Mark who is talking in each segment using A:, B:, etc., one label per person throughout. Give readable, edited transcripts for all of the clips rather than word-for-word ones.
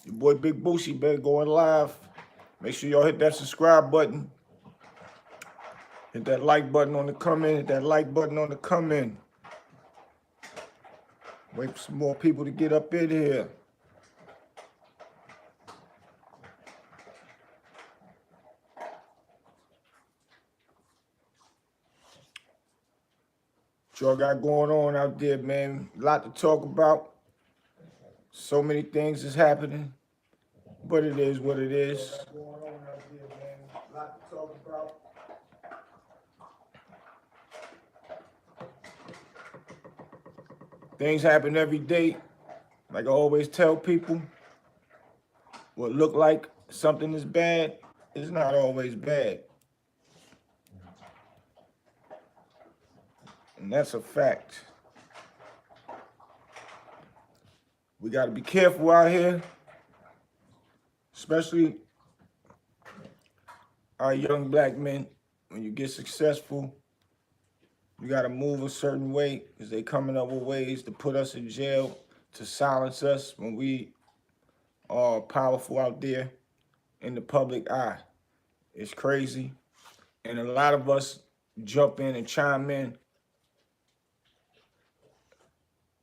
A: Your boy Big Boosie, better going live. Make sure y'all hit that subscribe button. Hit that like button on the comment. Hit that like button on the comment. Wait for some more people to get up in here. What y'all got going on out there, man? A lot to talk about. So many things is happening, but it is what it is. A lot to talk about. Things happen every day. Like I always tell people, what look like something is bad is not always bad. And that's a fact. We got to be careful out here, especially our young black men. When you get successful, you got to move a certain way because they coming up with ways to put us in jail, to silence us when we are powerful out there in the public eye. It's crazy. And a lot of us jump in and chime in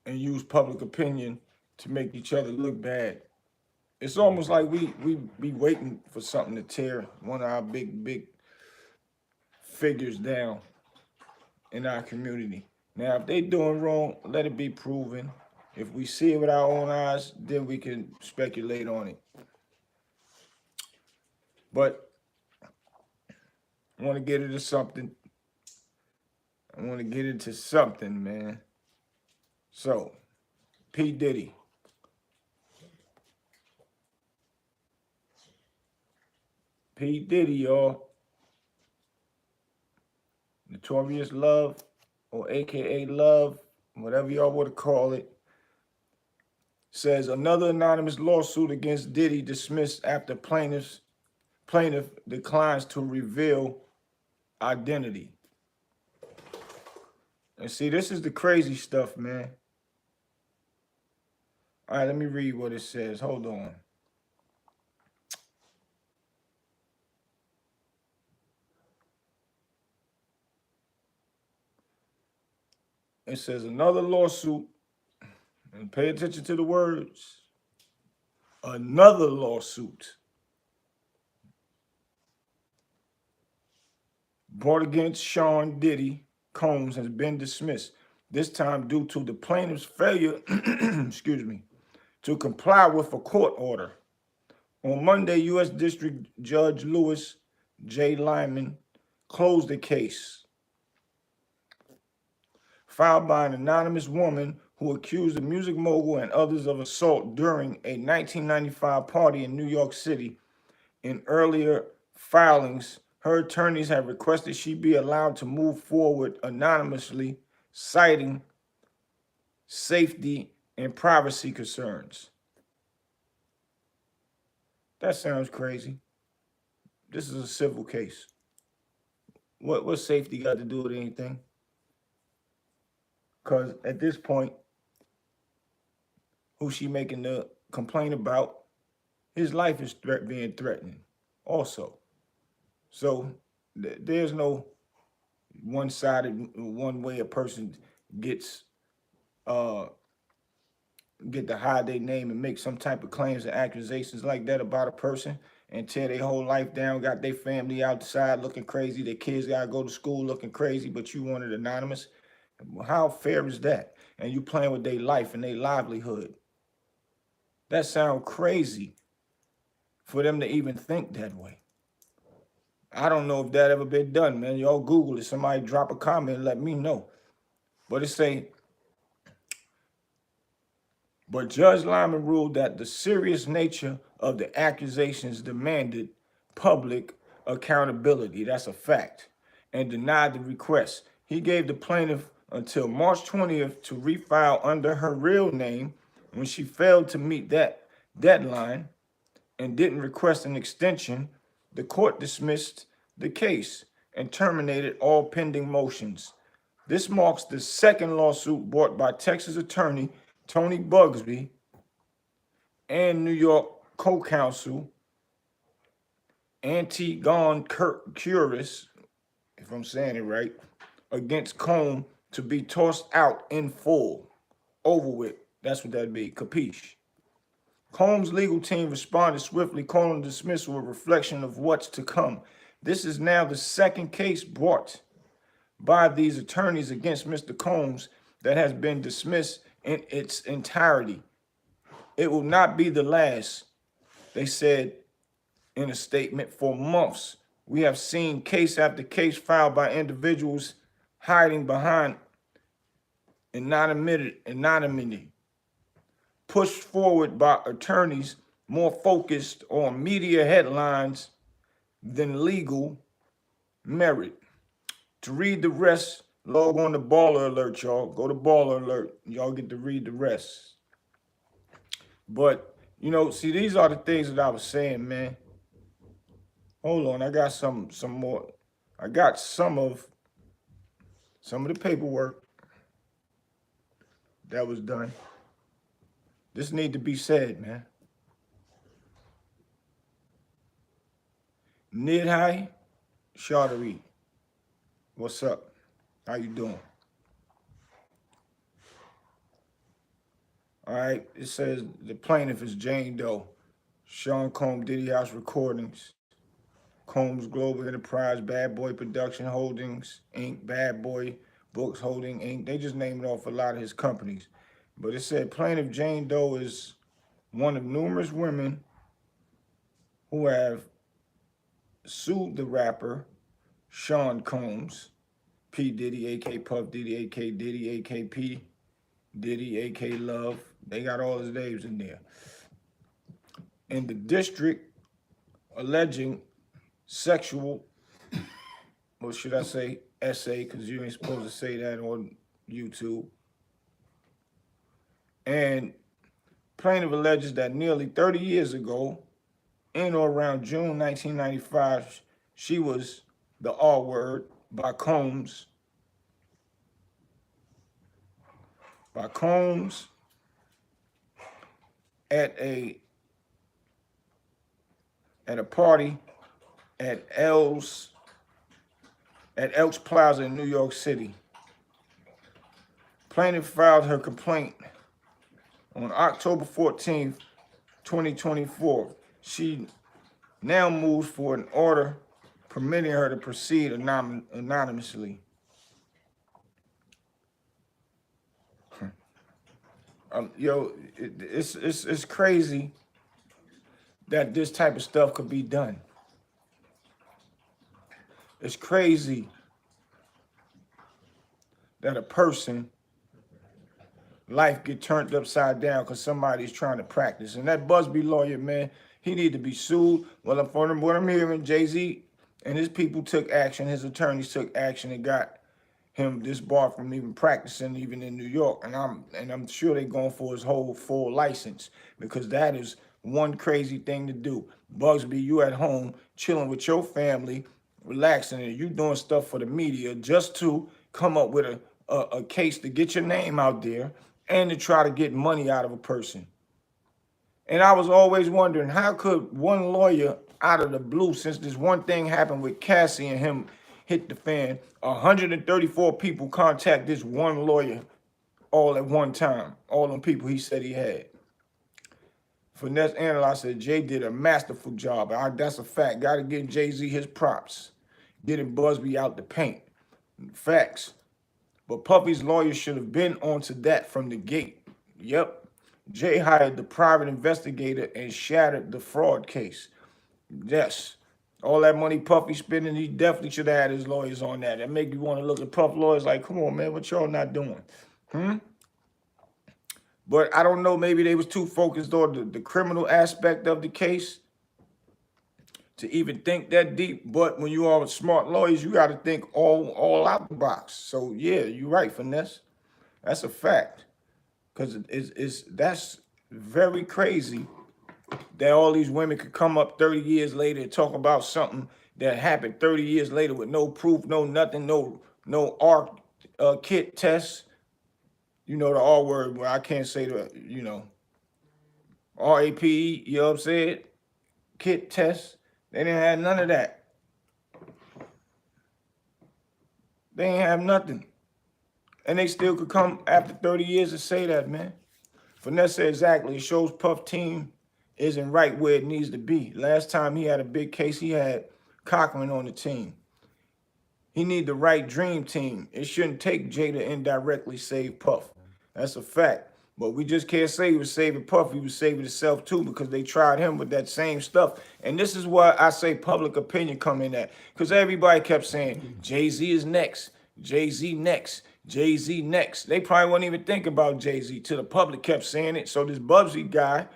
A: and use public opinion to make each other look bad. It's almost like we be waiting for something to tear one of our big figures down in our community. Now, if they doing wrong, let it be proven. If we see it with our own eyes, then we can speculate on it. But I want to get into something. Man. So, P. Diddy. P. Diddy, y'all. Notorious Love, or AKA Love, whatever y'all want to call it, says another anonymous lawsuit against Diddy dismissed after plaintiff declines to reveal identity. And see, this is the crazy stuff, man. All right, let me read what it says. Hold on. It says another lawsuit, and pay attention to the words, another lawsuit brought against Sean Diddy Combs has been dismissed, this time due to the plaintiff's failure, to comply with a court order. On Monday, U.S. District Judge Lewis J. Lyman closed the case filed by an anonymous woman who accused the music mogul and others of assault during a 1995 party in New York City. In earlier filings, her attorneys have requested she be allowed to move forward anonymously, citing safety and privacy concerns. That sounds crazy. This is a civil case. What safety got to do with anything? Because at this point, who she making the complaint about, his life is being threatened also. So there's no one-sided, one way a person gets get to hide their name and make some type of claims and accusations like that about a person and tear their whole life down, got their family outside looking crazy, their kids gotta go to school looking crazy, but you want it anonymous. How fair is that? And you playing with their life and their livelihood. That sounds crazy for them to even think that way. I don't know if that ever been done, man. Y'all Google it. Somebody drop a comment and let me know. But it say, but Judge Lyman ruled that the serious nature of the accusations demanded public accountability. That's a fact. And denied the request. He gave the plaintiff until March 20th to refile under her real name. When she failed to meet that deadline and didn't request an extension, the court dismissed the case and terminated all pending motions. This marks the second lawsuit brought by Texas attorney Tony Bugsby and New York co-counsel, Antigone Curis, if I'm saying it right, against Combs to be tossed out in full. Over with. That's what that'd be. Capiche? Combs' legal team responded swiftly, calling dismissal a reflection of what's to come. This is now the second case brought by these attorneys against Mr. Combs that has been dismissed in its entirety. It will not be the last, they said in a statement. For months, we have seen case after case filed by individuals hiding behind anonymity, pushed forward by attorneys more focused on media headlines than legal merit. To read the rest, log on to Baller Alert, y'all. Go to Baller Alert. Y'all get to read the rest. But, you know, see, these are the things that I was saying, man. Hold on, I got some more. I got some of the paperwork that was done. This need to be said, man. Nidhi Chaudhary, what's up? How you doing? All right, it says the plaintiff is Jane Doe, Sean Combs, Diddy House Recordings, Combs Global Enterprise, Bad Boy Production Holdings, Inc., Bad Boy Books Holding, Inc. They just named off a lot of his companies. But it said plaintiff Jane Doe is one of numerous women who have sued the rapper Sean Combs, P. Diddy, A.K. Puff Diddy, A.K. Diddy, A.K. P. Diddy, A.K. Love. They got all his names in there. In the district alleging sexual, or should I say SA, because you ain't supposed to say that on YouTube. And plaintiff alleges that nearly 30 years ago, in or around June 1995, she was the R word by Combs. At a party at Elks Plaza in New York City. Plaintiff filed her complaint on October 14th, 2024. She now moves for an order permitting her to proceed anonymously. It's crazy that this type of stuff could be done. It's crazy that a person life get turned upside down because somebody's trying to practice. And that Busby lawyer, man, he need to be sued. Well, from what I'm hearing, Jay-Z and his people took action. His attorneys took action and got him disbarred from even practicing even in New York. And I'm sure they're going for his whole full license, because that is one crazy thing to do. Busby, you at home chilling with your family, relaxing, and you doing stuff for the media just to come up with a case to get your name out there and to try to get money out of a person. And I was always wondering, how could one lawyer out of the blue, since this one thing happened with Cassie and him hit the fan, 134 people contact this one lawyer all at one time, all them people he said he had. Finesse Analyst said Jay did a masterful job. That's a fact. Got to give Jay-Z his props. Getting Busby out the paint. Facts. But Puffy's lawyer should have been onto that from the gate. Yep. Jay hired the private investigator and shattered the fraud case. Yes. All that money Puffy spending, he definitely should have had his lawyers on that. That make you want to look at Puff lawyers like, come on, man, what y'all not doing? But I don't know, maybe they was too focused on the criminal aspect of the case to even think that deep. But when you are smart lawyers, you got to think all out the box. So yeah, you're right, Finesse. That's a fact. Because that's very crazy that all these women could come up 30 years later and talk about something that happened 30 years later with no proof, no nothing, no kit tests. You know, the R word where I can't say the, RAPE, you know what I'm saying? Kit tests. They didn't have none of that. They ain't have nothing. And they still could come after 30 years and say that, man. Vanessa, exactly. It shows Puff team isn't right where it needs to be. Last time he had a big case, he had Cochran on the team. He need the right dream team. It shouldn't take Jay to indirectly save Puff. That's a fact. But we just can't say he was saving Puff. He was saving himself too because they tried him with that same stuff. And this is why I say public opinion come in at. Because everybody kept saying Jay-Z is next. Jay-Z next. Jay-Z next. They probably wouldn't even think about Jay-Z till the public kept saying it. So this Bubsy guy,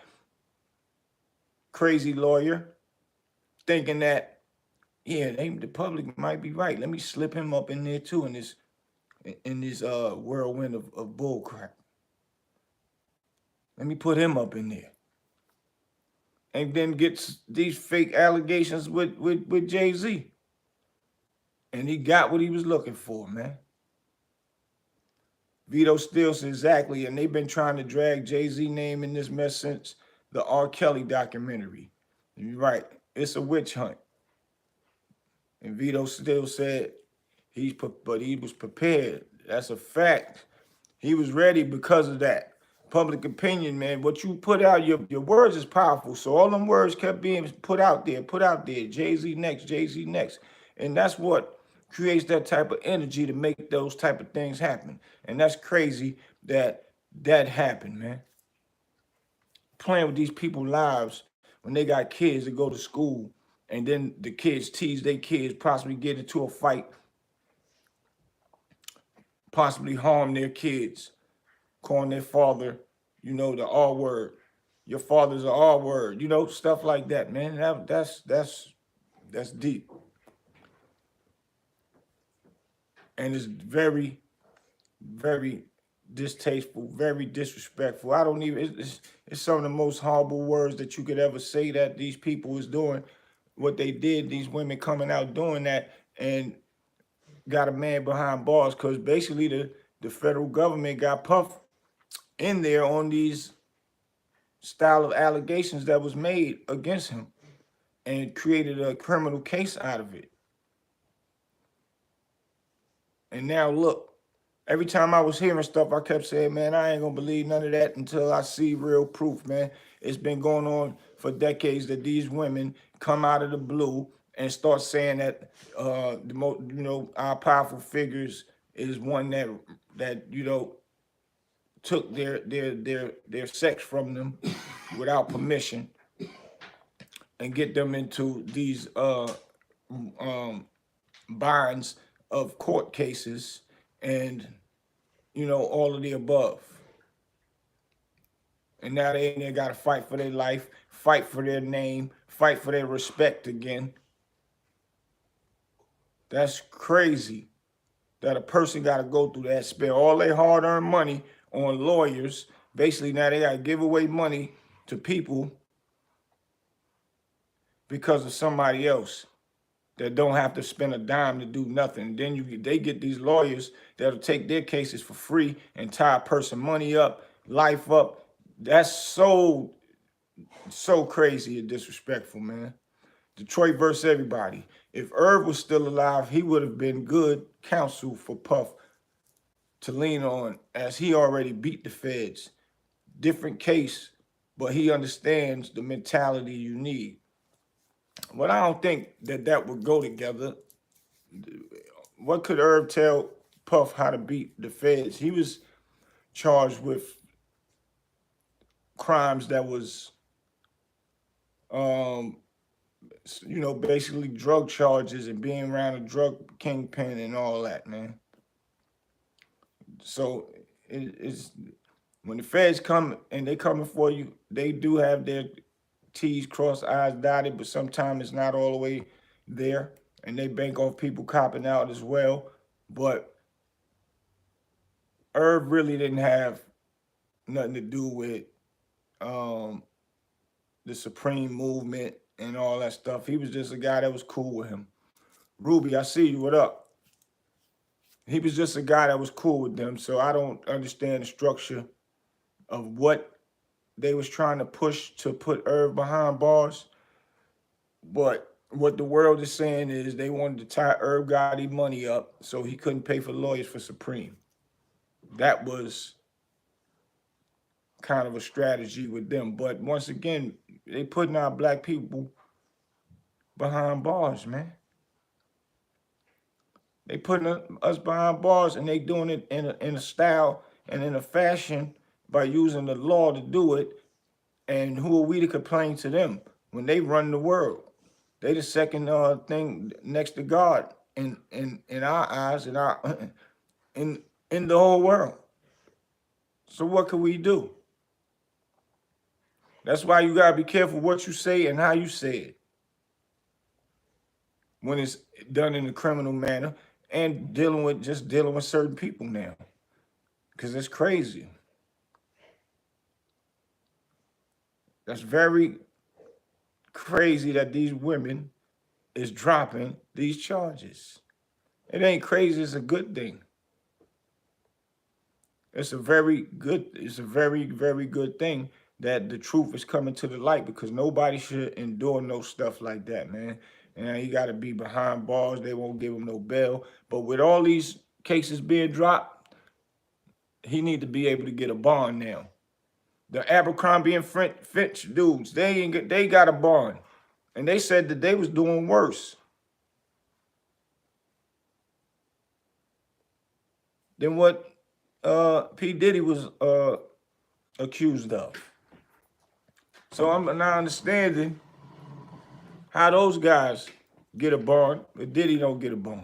A: crazy lawyer, thinking that, yeah, the public might be right. Let me slip him up in there too in this whirlwind of bull crap. Let me put him up in there. And then gets these fake allegations with Jay-Z. And he got what he was looking for, man. Vito Steele says exactly, and they've been trying to drag Jay-Z name in this mess since the R. Kelly documentary. You're right. It's a witch hunt. And Vito Steele said but he was prepared. That's a fact. He was ready because of that. Public opinion, man. What you put out, your words is powerful. So all them words kept being put out there. Jay-Z next, Jay-Z next. And that's what creates that type of energy to make those type of things happen. And that's crazy that happened, man. Playing with these people's lives when they got kids that go to school, and then the kids tease their kids, possibly get into a fight, possibly harm their kids, calling their father, the R word. Your father's an R word, stuff like that, man. That's deep. And it's very, very distasteful, very disrespectful. I don't even, it's some of the most horrible words that you could ever say that these people is doing what they did, these women coming out doing that and got a man behind bars because basically the federal government got Puff in there on these style of allegations that was made against him and created a criminal case out of it. And now look, every time I was hearing stuff, I kept saying, man, I ain't gonna believe none of that until I see real proof, man. It's been going on for decades that these women come out of the blue and start saying that the most, our powerful figures is one that took their sex from them without permission and get them into these binds of court cases and all of the above. And now they got to fight for their life, fight for their name, fight for their respect again. That's crazy that a person got to go through that, spend all their hard-earned money on lawyers. Basically, now they got to give away money to people because of somebody else that don't have to spend a dime to do nothing. Then they get these lawyers that'll take their cases for free and tie a person money up, life up. That's so crazy and disrespectful, man. Detroit versus everybody. If Irv was still alive, he would have been good counsel for Puff to lean on, as he already beat the feds. Different case, but he understands the mentality you need. But I don't think that would go together. What could Irv tell Puff how to beat the feds? He was charged with crimes that was, basically drug charges and being around a drug kingpin and all that, man. So it's when the feds come and they coming for you, they do have their T's crossed, I's dotted, but sometimes it's not all the way there. And they bank off people copping out as well. But Irv really didn't have nothing to do with the Supreme movement and all that stuff. He was just a guy that was cool with him. Ruby, I see you. What up? He was just a guy that was cool with them. So I don't understand the structure of what they was trying to push to put Irv behind bars. But what the world is saying is they wanted to tie Irv Gotti money up so he couldn't pay for lawyers for Supreme. That was kind of a strategy with them. But once again, they putting our black people behind bars, man. They putting us behind bars, and they doing it in a style and in a fashion by using the law to do it. And who are we to complain to them when they run the world? They the second thing next to God in our eyes, in the whole world. So what can we do? That's why you gotta be careful what you say and how you say it when it's done in a criminal manner, and dealing with certain people now, because it's crazy. That's very crazy that these women is dropping these charges. It ain't crazy, it's a good thing. It's a very, very good thing that the truth is coming to the light, because nobody should endure no stuff like that, man. And he got to be behind bars. They won't give him no bail. But with all these cases being dropped, he need to be able to get a bond now. The Abercrombie and Fitch dudes, they got a bond. And they said that they was doing worse than what P. Diddy was accused of. So I'm not understanding how those guys get a bond, but Diddy don't get a bond.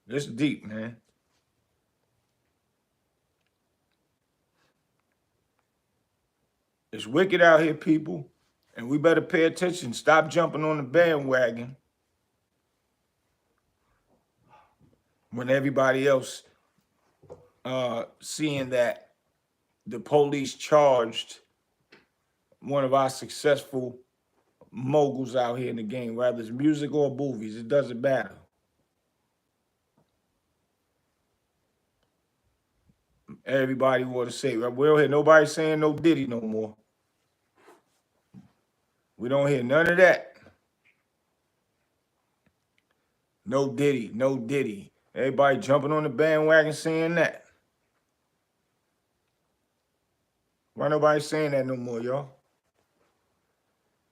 A: It's deep, man. It's wicked out here, people, and we better pay attention. Stop jumping on the bandwagon when everybody else seeing that the police charged one of our successful moguls out here in the game, whether it's music or movies, it doesn't matter. Everybody want to say, we don't hear nobody saying no Diddy no more. We don't hear none of that. No Diddy, no Diddy. Everybody jumping on the bandwagon saying that. Why nobody saying that no more, y'all?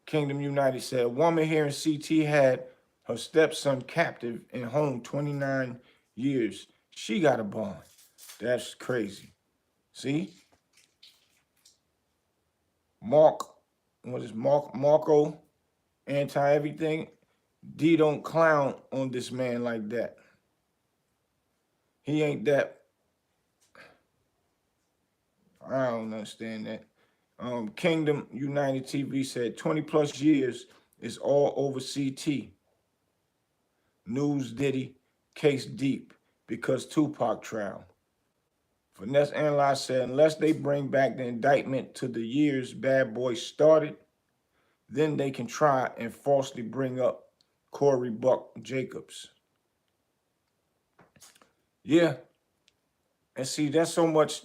A: Kingdom United said, a woman here in CT had her stepson captive in home 29 years. She got a bond. That's crazy. See? Marco, anti-everything. D don't clown on this man like that. He ain't that. I don't understand that. Kingdom United TV said 20 plus years is all over CT. News Diddy, case deep because Tupac trial. Finesse Analyze said unless they bring back the indictment to the years Bad Boy started, then they can try and falsely bring up Corey Buck Jacobs. Yeah. And see, that's so much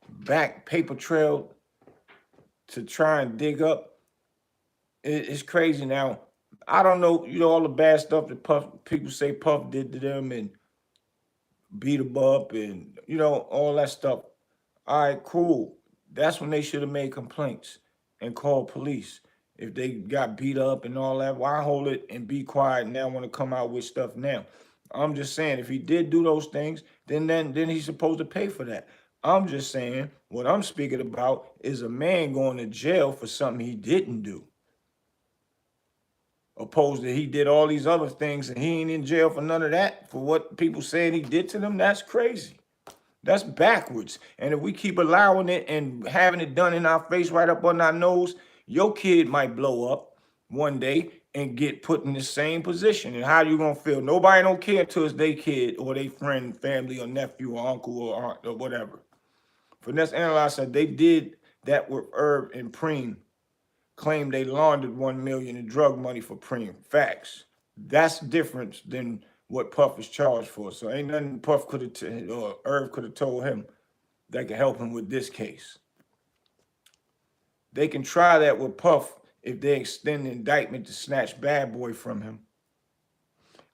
A: back paper trail to try and dig up. It's crazy. Now, I don't know, all the bad stuff that people say Puff did to them and beat them up and, all that stuff. All right, cool. That's when they should have made complaints and called police. If they got beat up and all that, why hold it and be quiet and now want to come out with stuff now? I'm just saying, if he did do those things, then he's supposed to pay for that. I'm just saying, what I'm speaking about is a man going to jail for something he didn't do. Opposed to he did all these other things and he ain't in jail for none of that, for what people saying he did to them. That's crazy. That's backwards. And if we keep allowing it and having it done in our face right up on our nose, your kid might blow up one day and get put in the same position. And how you gonna feel? Nobody don't care until it's their kid or their friend, family, or nephew, or uncle, or aunt, or whatever. Finesse Analyze said they did that with Herb and Preem. Claimed they laundered $1 million in drug money for Preem. Facts. That's different than what Puff is charged for. So ain't nothing Puff could have or Herb could have told him that can help him with this case. They can try that with Puff if they extend the indictment to snatch Bad Boy from him.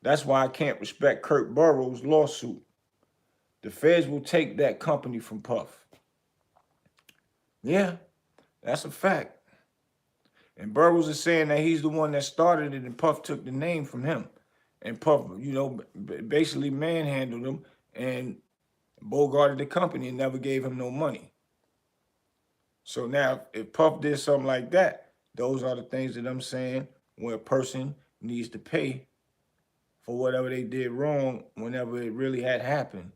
A: That's why I can't respect Kurt Burrows' lawsuit. The feds will take that company from Puff. Yeah, that's a fact. And Burrows is saying that he's the one that started it and Puff took the name from him. And Puff, basically manhandled him and bogarted the company and never gave him no money. So now, if Puff did something like that, those are the things that I'm saying where a person needs to pay for whatever they did wrong whenever it really had happened.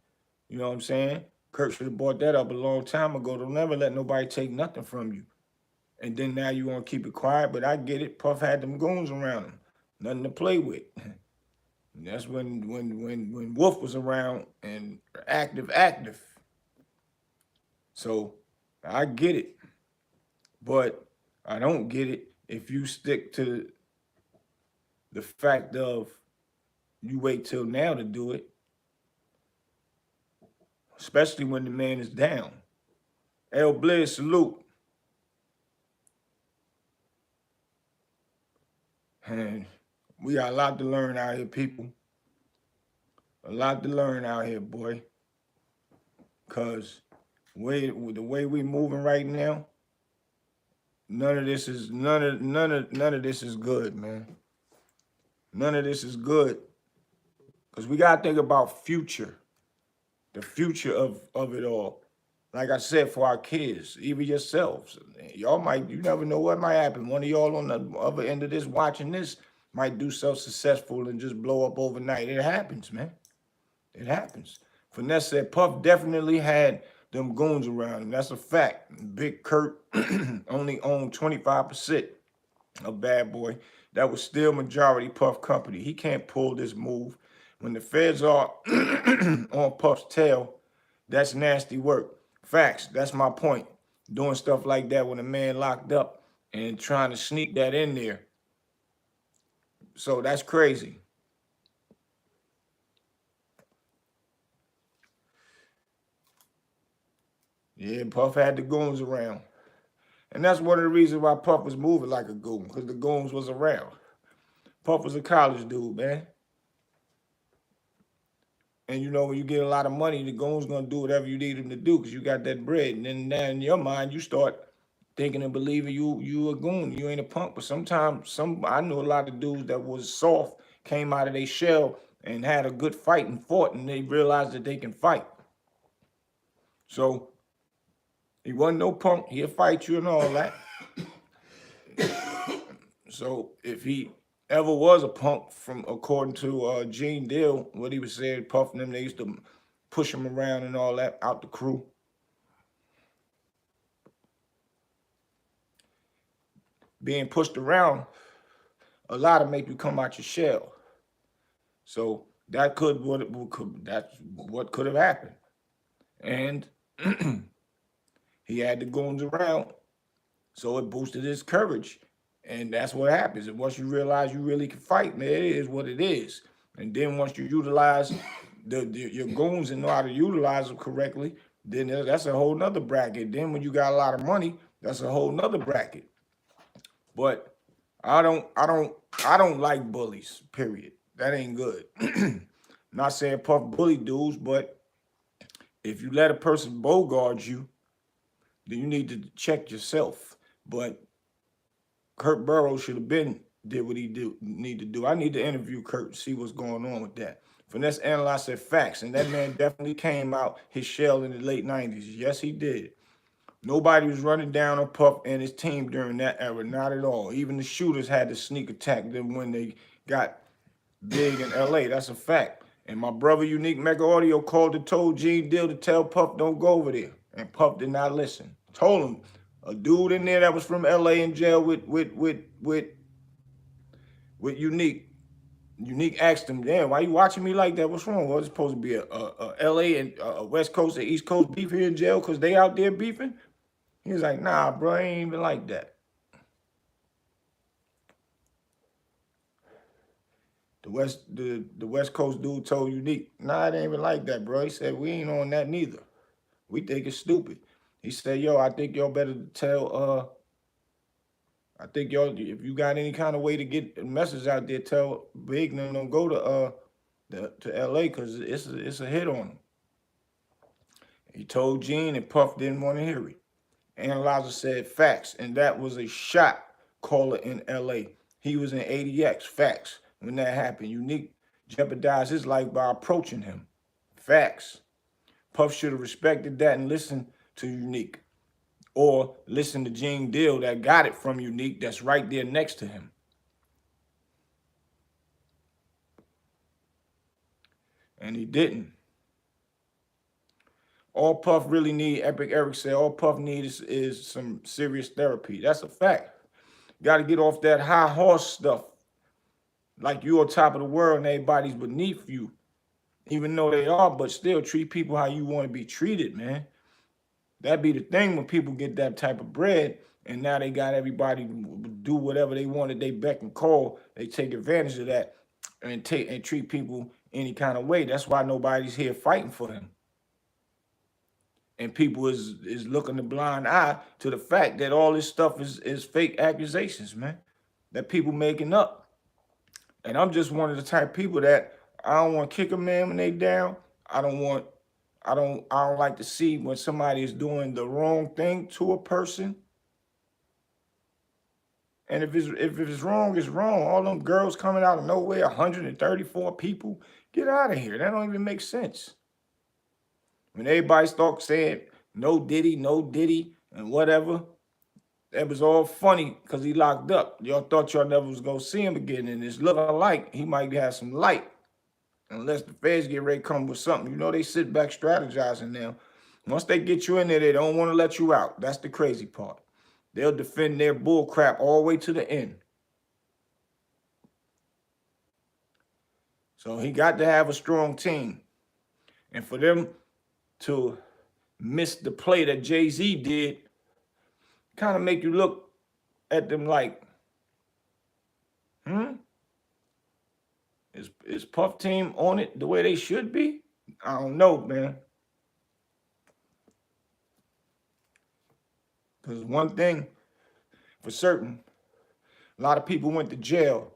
A: You know what I'm saying? Kurt should have brought that up a long time ago. Don't never let nobody take nothing from you. And then now you want to keep it quiet, but I get it. Puff had them goons around him. Nothing to play with. And that's when Wolf was around and active. So I get it. But I don't get it if you stick to the fact of you wait till now to do it, especially when the man is down. El Blizz, salute. And we got a lot to learn out here, people. A lot to learn out here, boy. Cause the way we moving right now, none of this is good, man. None of this is good. Cause we gotta think about future. The future of it all. Like I said, for our kids, even yourselves. You never know what might happen. One of y'all on the other end of this watching this might do so successful and just blow up overnight. It happens, man. It happens. Finesse said Puff definitely had them goons around him. That's a fact. Big Kurt only owned 25% of Bad Boy. That was still majority Puff company. He can't pull this move. When the feds are on Puff's tail, that's nasty work. Facts, that's my point. Doing stuff like that when a man locked up and trying to sneak that in there. So that's crazy. Yeah, Puff had the goons around. And that's one of the reasons why Puff was moving like a goon, because the goons was around. Puff was a college dude, man. And when you get a lot of money, the goon's gonna do whatever you need him to do because you got that bread. And then now in your mind, you start thinking and believing you a goon. You ain't a punk. But sometimes I knew a lot of dudes that was soft, came out of their shell and had a good fight and fought, and they realized that they can fight. So he wasn't no punk. He'll fight you and all that. So if he ever was a punk, from according to Gene Deal, what he was saying, Puffing them, they used to push him around and all that out the crew. Being pushed around, a lot of make you come out your shell. So that's what could have happened. And he had the goons around, so it boosted his courage. And that's what happens. And once you realize you really can fight, man, it is what it is. And then once you utilize your goons and know how to utilize them correctly, then that's a whole nother bracket. Then when you got a lot of money, that's a whole nother bracket. But I don't like bullies, period. That ain't good. Not saying Puff bully dudes, but if you let a person bogart you, then you need to check yourself. But Kurt Burrows should have did what he need to do. I need to interview Kurt and see what's going on with that. Finesse analyzed said facts, and that man definitely came out his shell in the late 90s. Yes, he did. Nobody was running down on Puff and his team during that era, not at all. Even the shooters had to sneak attack them when they got big in LA. That's a fact. And my brother Unique Mega Audio called and told Gene Deal to tell Puff don't go over there. And Puff did not listen. Told him a dude in there that was from LA in jail with Unique. Unique asked him, damn, why you watching me like that? What's wrong? Well, it's supposed to be a LA and a West Coast and East Coast beef here in jail because they out there beefing? He was like, nah, bro, I ain't even like that. The West Coast dude told Unique, nah, it ain't even like that, bro. He said, we ain't on that neither. We think it's stupid. He said, yo, I think y'all better tell, I think y'all, if you got any kind of way to get a message out there, tell Big and them don't go to LA because it's a hit on him. He told Gene and Puff didn't want to hear it. Analyzer said facts, and that was a shot caller in LA. He was in ADX, facts. When that happened, Unique jeopardized his life by approaching him. Facts. Puff should have respected that and listened to Unique. Or listen to Gene Deal that got it from Unique that's right there next to him. And he didn't. All Puff really need, Epic Eric said, all Puff needs is some serious therapy. That's a fact. Got to get off that high horse stuff. Like you on top of the world and everybody's beneath you. Even though they are, but still treat people how you want to be treated, man. That be the thing when people get that type of bread and now they got everybody do whatever they wanted, they beck and call. They take advantage of that and treat people any kind of way. That's why nobody's here fighting for him. And people is looking the blind eye to the fact that all this stuff is fake accusations, man, that people making up. And I'm just one of the type of people that I don't want to kick a man when they down. I don't like to see when somebody is doing the wrong thing to a person. And if it's wrong, it's wrong. All them girls coming out of nowhere, 134 people, get out of here. That don't even make sense. When everybody started saying no Diddy, and whatever, that was all funny because he locked up. Y'all thought y'all never was going to see him again, and it's looking like he might have some light. Unless the feds get ready to come with something. You know, they sit back strategizing now. Once they get you in there, they don't want to let you out. That's the crazy part. They'll defend their bull crap all the way to the end. So he got to have a strong team. And for them to miss the play that Jay-Z did, kind of make you look at them like, Is Puff team on it the way they should be? I don't know, man. Because one thing for certain, a lot of people went to jail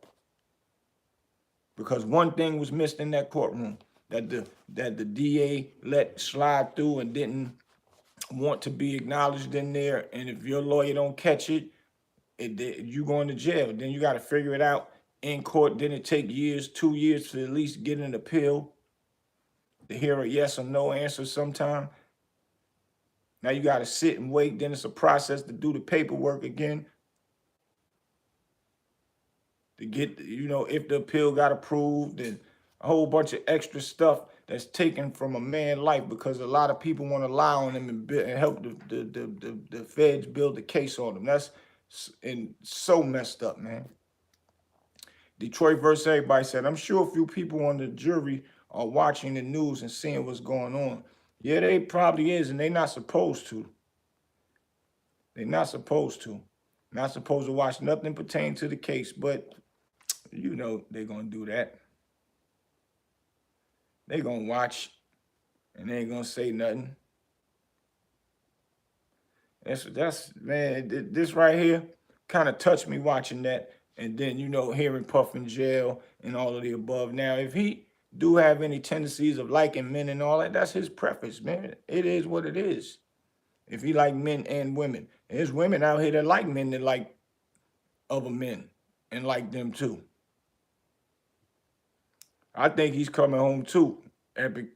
A: because one thing was missed in that courtroom that the DA let slide through and didn't want to be acknowledged in there. And if your lawyer don't catch it, you going to jail. Then you got to figure it out in court. Then it take years, 2 years to at least get an appeal to hear a yes or no answer sometime. Now you got to sit and wait. Then it's a process to do the paperwork again. To get, if the appeal got approved and a whole bunch of extra stuff that's taken from a man's life because a lot of people want to lie on him and help the feds build the case on him. That's so messed up, man. Detroit versus everybody said, I'm sure a few people on the jury are watching the news and seeing what's going on. Yeah, they probably is, and they're not supposed to. They're not supposed to. Not supposed to watch nothing pertaining to the case, but you know they're going to do that. They're going to watch, and they ain't going to say nothing. That's man, this right here kind of touched me watching that. And then, hearing Puff in jail and all of the above. Now, if he do have any tendencies of liking men and all that, that's his preference, man. It is what it is. If he like men and women. And there's women out here that like men that like other men and like them too. I think he's coming home too, Epic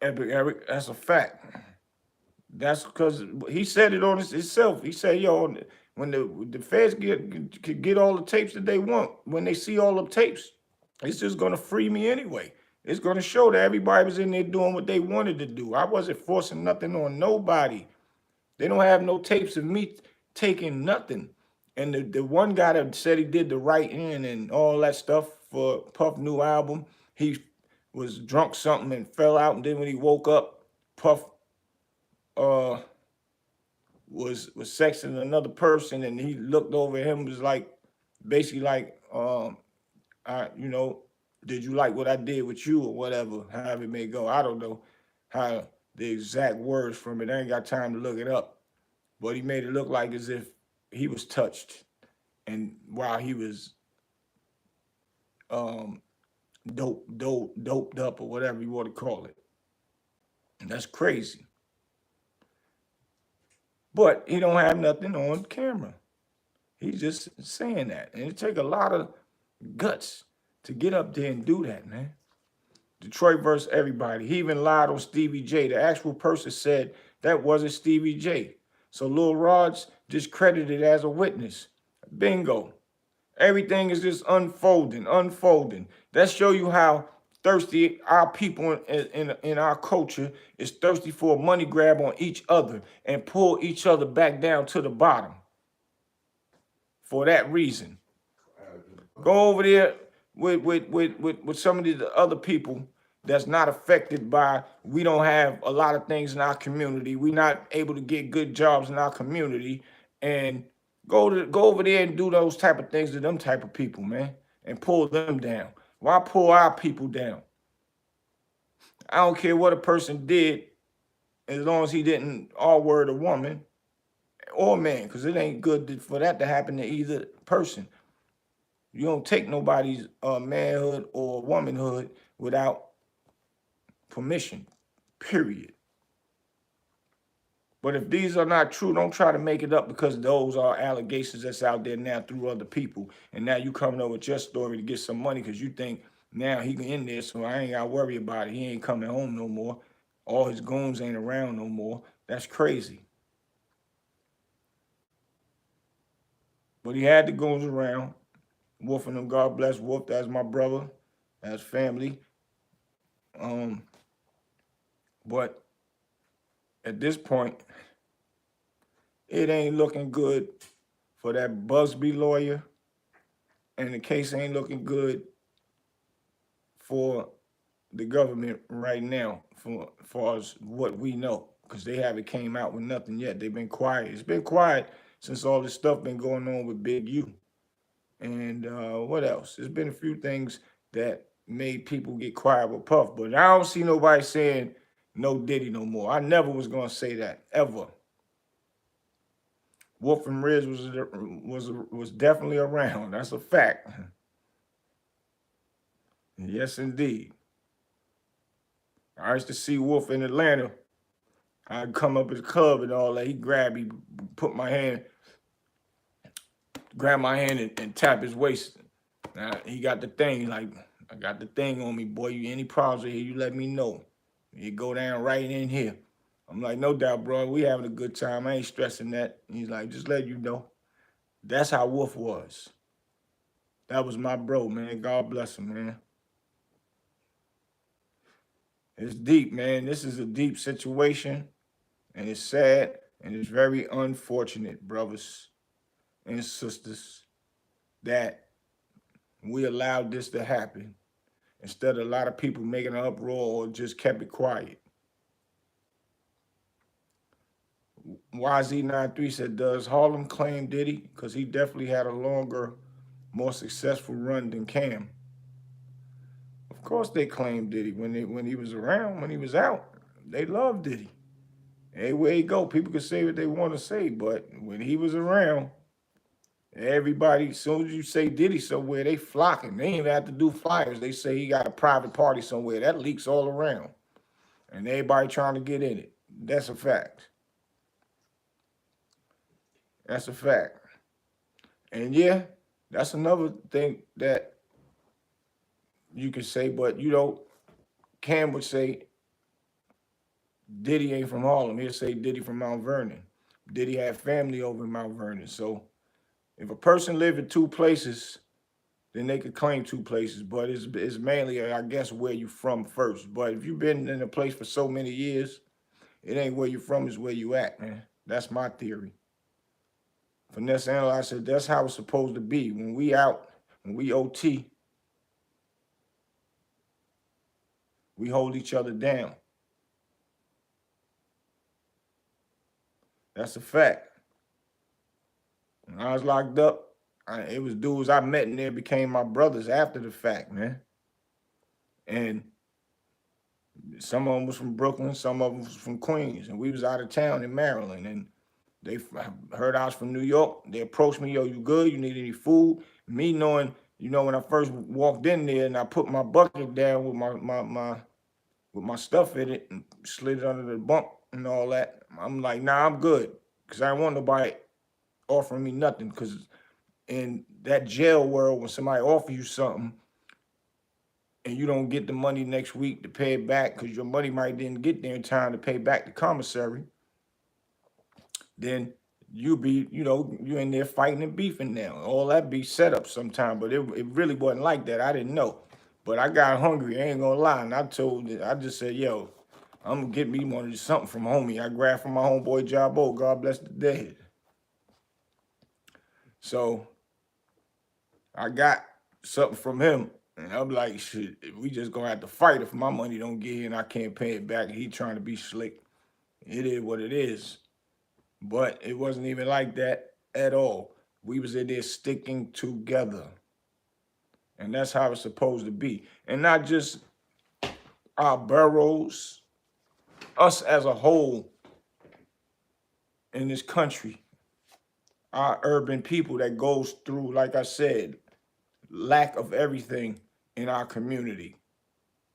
A: Eric. That's a fact. That's because he said it on himself. He said, yo, when the feds could get all the tapes that they want, when they see all the tapes, it's just going to free me anyway. It's going to show that everybody was in there doing what they wanted to do. I wasn't forcing nothing on nobody. They don't have no tapes of me taking nothing. And the one guy that said he did the writing and all that stuff for Puff's new album, he was drunk something and fell out. And then when he woke up, Puff was sexing another person, and he looked over at him, was like, basically like, did you like what I did with you or whatever, however it may go. I don't know how the exact words from it. I ain't got time to look it up. But he made it look like as if he was touched, and while he was um, doped up or whatever you want to call it. And that's crazy. But he don't have nothing on camera. He's just saying that. And it take a lot of guts to get up there and do that, man. Detroit versus everybody. He even lied on Stevie J. The actual person said that wasn't Stevie J. So Lil Rod's discredited as a witness. Bingo. Everything is just unfolding. That show you how thirsty our people in our culture is thirsty for a money grab on each other and pull each other back down to the bottom. For that reason. Go over there with some of the other people that's not affected by, we don't have a lot of things in our community. We're not able to get good jobs in our community, and go over there and do those type of things to them type of people, man, and pull them down. Why pull our people down? I don't care what a person did, as long as he didn't R-word a woman or man, because it ain't good for that to happen to either person. You don't take nobody's manhood or womanhood without permission, period. But if these are not true, don't try to make it up, because those are allegations that's out there now through other people. And now you coming up with your story to get some money because you think now he in there, so I ain't got to worry about it. He ain't coming home no more. All his goons ain't around no more. That's crazy. But he had the goons around. Wolf and them, God bless Wolf. That's my brother. That's family. But at this point, it ain't looking good for that Busby lawyer, and the case ain't looking good for the government right now, for far as what we know, because they haven't came out with nothing yet. They've been quiet. It's been quiet since all this stuff been going on with Big U. And what else? There's been a few things that made people get quiet with Puff, but I don't see nobody saying no Diddy no more. I never was gonna say that, ever. Wolf and Riz was definitely around. That's a fact. Yes, indeed. I used to see Wolf in Atlanta. I'd come up at the club and all that. He put my hand, grab my hand and tap his waist. Now, he got the thing, like, I got the thing on me, boy. You any problems here, you let me know. You go down right in here. I'm like, no doubt, bro. We having a good time. I ain't stressing that. He's like, just let you know. That's how Wolf was. That was my bro, man. God bless him, man. It's deep, man. This is a deep situation, and it's sad, and it's very unfortunate, brothers and sisters, that we allowed this to happen instead of a lot of people making an uproar or just kept it quiet. YZ93 said, does Harlem claim Diddy? Because he definitely had a longer, more successful run than Cam. Of course they claim Diddy. When he was around, when he was out, they loved Diddy. Everywhere he go, people can say what they want to say, but when he was around, everybody, as soon as you say Diddy somewhere, they flocking. They ain't even have to do flyers. They say he got a private party somewhere. That leaks all around. And everybody trying to get in it. That's a fact. That's a fact. And yeah, that's another thing that you could say, but you know, Cam would say Diddy ain't from Harlem. He'll say Diddy from Mount Vernon. Diddy had family over in Mount Vernon. So if a person live in two places, then they could claim two places. But it's mainly, I guess, where you from first. But if you've been in a place for so many years, it ain't where you from, it's where you at, man. That's my theory. Finesse Analyzer said that's how it's supposed to be. When we out, when we OT, we hold each other down. That's a fact. When I was locked up, it was dudes I met in there became my brothers after the fact, man. And Some of them was from Brooklyn, some of them was from Queens, and we was out of town in Maryland. And they heard I was from New York. They approached me, yo, you good? You need any food? Me knowing, when I first walked in there and I put my bucket down with my stuff in it and slid it under the bunk and all that. I'm like, nah, I'm good, because I don't want nobody offering me nothing. Because in that jail world, when somebody offers you something and you don't get the money next week to pay it back, because your money might didn't get there in time to pay back the commissary, then you be, you in there fighting and beefing now. All that be set up sometime, but it really wasn't like that. I didn't know. But I got hungry, I ain't gonna lie. And I just said, yo, I'm gonna get me something from homie. I grabbed from my homeboy Jabbo, God bless the dead. So I got something from him. And I'm like, shit, we just gonna have to fight if my money don't get here and I can't pay it back. He trying to be slick. It is what it is. But it wasn't even like that at all. We was in there sticking together. And that's how it's supposed to be. And not just our boroughs, us as a whole in this country, our urban people that goes through, like I said, lack of everything in our community.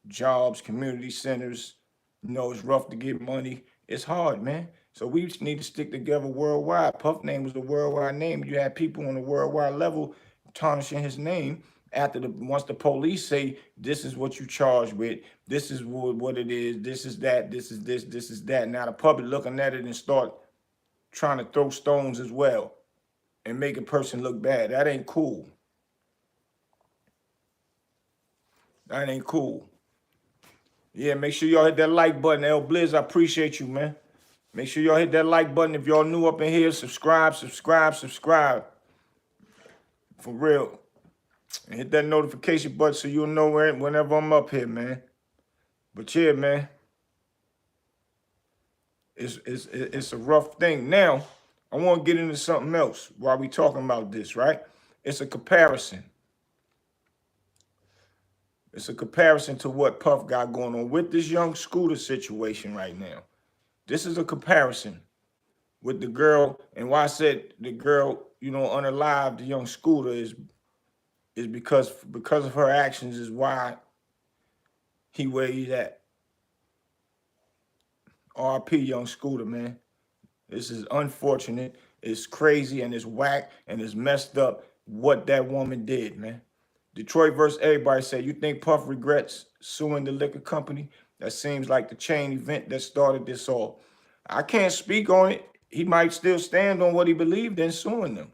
A: Jobs, community centers, it's rough to get money. It's hard, man. So we need to stick together worldwide. Puff name was a worldwide name. You had people on a worldwide level tarnishing his name once the police say, this is what you charged with, this is what it is, this is that, this is this, this is that. Now the public looking at it and start trying to throw stones as well and make a person look bad. That ain't cool. That ain't cool. Yeah, make sure y'all hit that like button. L Blizz, I appreciate you, man. Make sure y'all hit that like button. If y'all new up in here, subscribe. For real. And hit that notification button so you'll know whenever I'm up here, man. But yeah, man. It's a rough thing. Now, I want to get into something else while we talking about this, right? It's a comparison. It's a comparison to what Puff got going on with this young Scooter situation right now. This is a comparison with the girl, and why I said the girl, unalived the young Scooter is because of her actions is why he where he's at. RP young Scooter, man. This is unfortunate. It's crazy and it's whack and it's messed up what that woman did, man. Detroit versus everybody said, you think Puff regrets suing the liquor company? That seems like the chain event that started this all. I can't speak on it. He might still stand on what he believed in suing them.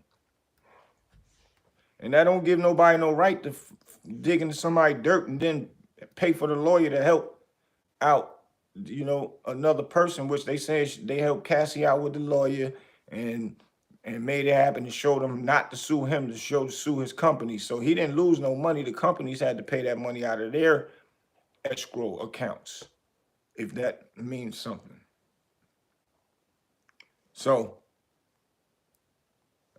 A: And that don't give nobody no right to dig into somebody's dirt and then pay for the lawyer to help out, another person, which they say they helped Cassie out with the lawyer and made it happen and showed him not to sue him, to sue his company. So he didn't lose no money. The companies had to pay that money out of their escrow accounts, if that means something. So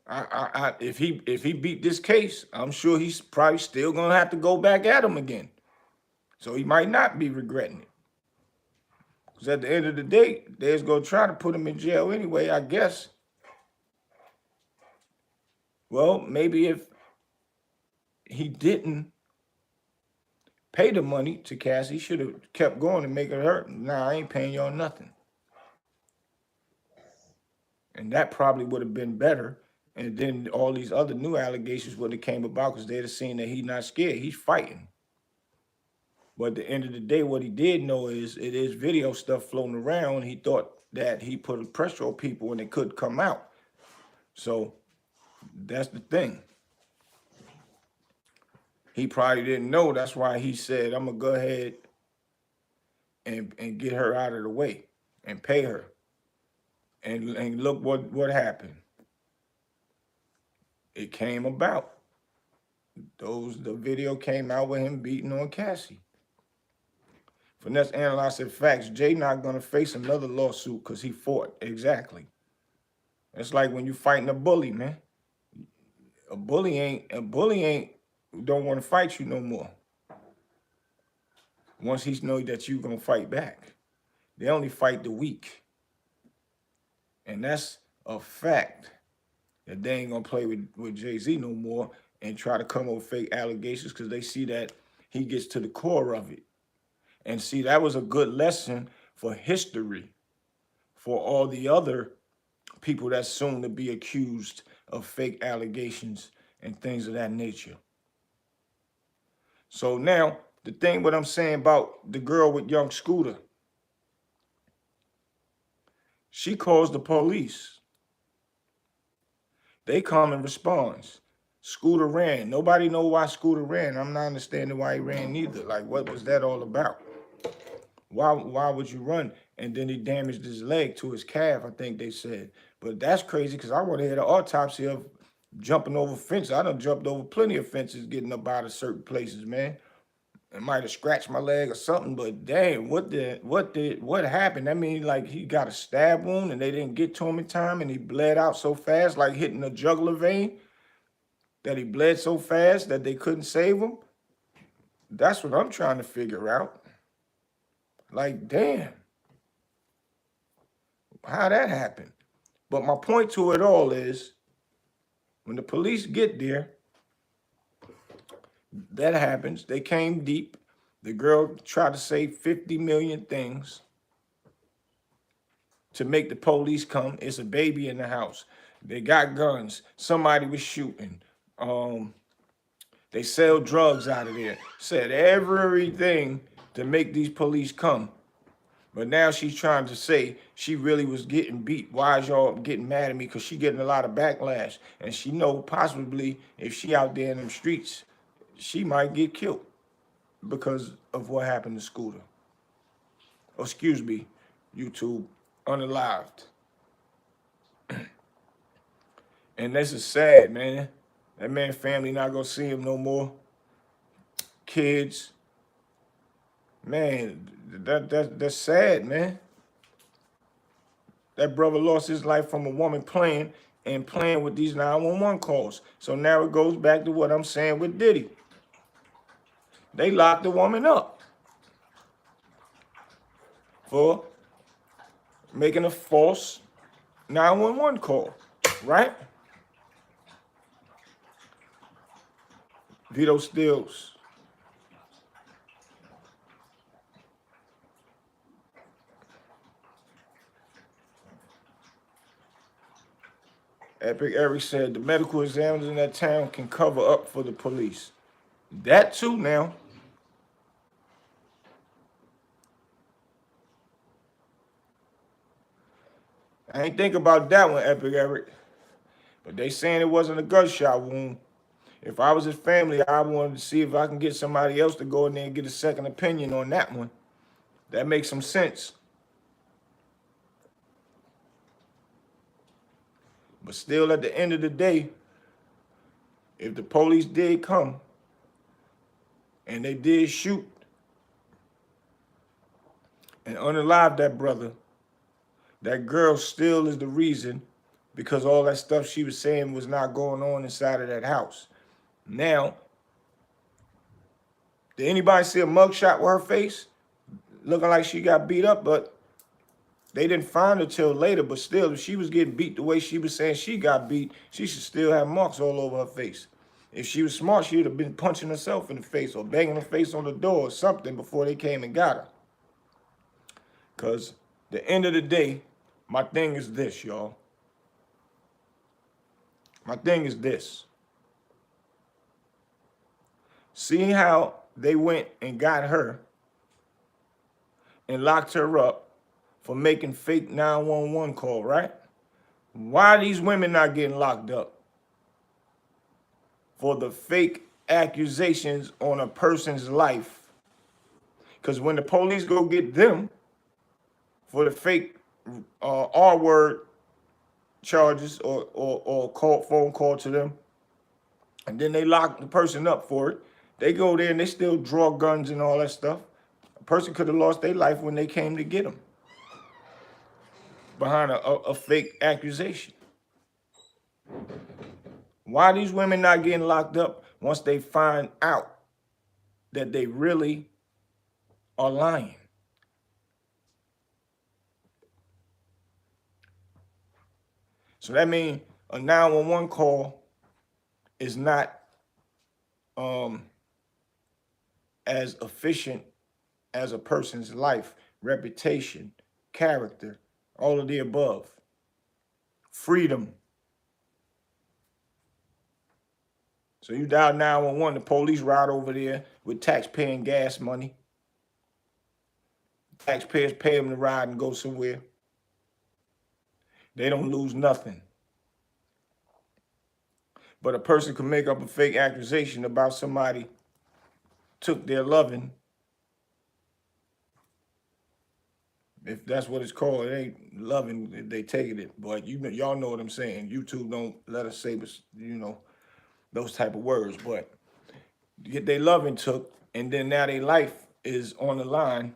A: if he beat this case, I'm sure he's probably still gonna have to go back at him again. So he might not be regretting it. Because at the end of the day, they're gonna try to put him in jail anyway, I guess. Well, maybe if he didn't pay the money to Cassie, he should have kept going and make it hurt. Nah, I ain't paying y'all nothing. And that probably would have been better. And then all these other new allegations would have came about because they'd have seen that he's not scared. He's fighting. But at the end of the day, what he did know is it is video stuff floating around. He thought that he put a pressure on people and it could come out. So that's the thing. He probably didn't know. That's why he said, I'm going to go ahead and get her out of the way and pay her. And look what happened. It came about. The video came out with him beating on Cassie. Finesse analyzed said facts. Jay not gonna face another lawsuit because he fought. Exactly. It's like when you fighting a bully, man. A bully ain't don't want to fight you no more. once he knows that you're going to fight back. They only fight the weak. And that's a fact that they ain't going to play with Jay-Z no more and try to come up with fake allegations because they see that he gets to the core of it. And see, that was a good lesson for history for all the other people that's soon to be accused of fake allegations and things of that nature. So now, the thing what I'm saying about the girl with young Scooter, she calls the police. They come and responds. Scooter ran. Nobody know why Scooter ran. I'm not understanding why he ran either. Like, what was that all about? Why would you run? And then he damaged his leg to his calf, I think they said. But that's crazy because I want to hear the autopsy of jumping over fences. I done jumped over plenty of fences getting up out of certain places, man. It might have scratched my leg or something, but damn, what happened? I mean, like he got a stab wound and they didn't get to him in time and he bled out so fast, like hitting a jugular vein, that he bled so fast that they couldn't save him. That's what I'm trying to figure out. Like, damn, how that happened? But my point to it all is, when the police get there, that happens. They came deep. The girl tried to say 50 million things to make the police come. It's a baby in the house. They got guns. Somebody was shooting. They sell drugs out of there. Said everything to make these police come. But now she's trying to say she really was getting beat. Why is y'all getting mad at me? Because she getting a lot of backlash. And she know possibly if she out there in them streets, she might get killed because of what happened to Scooter. Oh, excuse me, YouTube, unalived. And this is sad, man. That man family not gonna see him no more. Kids. Man, that's sad, man. That brother lost his life from a woman playing with these 911 calls. So now it goes back to what I'm saying with Diddy. They locked the woman up for making a false 911 call, right? Vito Stills. Epic Eric said the medical examiners in that town can cover up for the police. That too now. I ain't think about that one, Epic Eric. But they saying it wasn't a gunshot wound. If I was his family, I wanted to see if I can get somebody else to go in there and get a second opinion on that one. That makes some sense. But still, at the end of the day, if the police did come and they did shoot and unalive that brother, that girl still is the reason, because all that stuff she was saying was not going on inside of that house. Now, did anybody see a mugshot with her face? Looking like she got beat up, but they didn't find her till later. But still, if she was getting beat the way she was saying she got beat, she should still have marks all over her face. If she was smart, she would have been punching herself in the face or banging her face on the door or something before they came and got her. Because the end of the day, my thing is this, y'all. My thing is this. See how they went and got her and locked her up for making fake 911 call, right? Why are these women not getting locked up? For the fake accusations on a person's life. Because when the police go get them for the fake R-word charges or phone call to them, and then they lock the person up for it, they go there and they still draw guns and all that stuff. A person could have lost their life when they came to get them behind a fake accusation. Why are these women not getting locked up once they find out that they really are lying. So that means a 911 call is not as efficient as a person's life, reputation, character, all of the above. Freedom. So you dial 911, the police ride over there with taxpaying gas money. Taxpayers pay them to ride and go somewhere. They don't lose nothing. But a person can make up a fake accusation about somebody took their loving. If that's what it's called, it ain't loving, they taking it. But y'all know what I'm saying. YouTube don't let us say, those type of words. But get their loving took, and then now their life is on the line,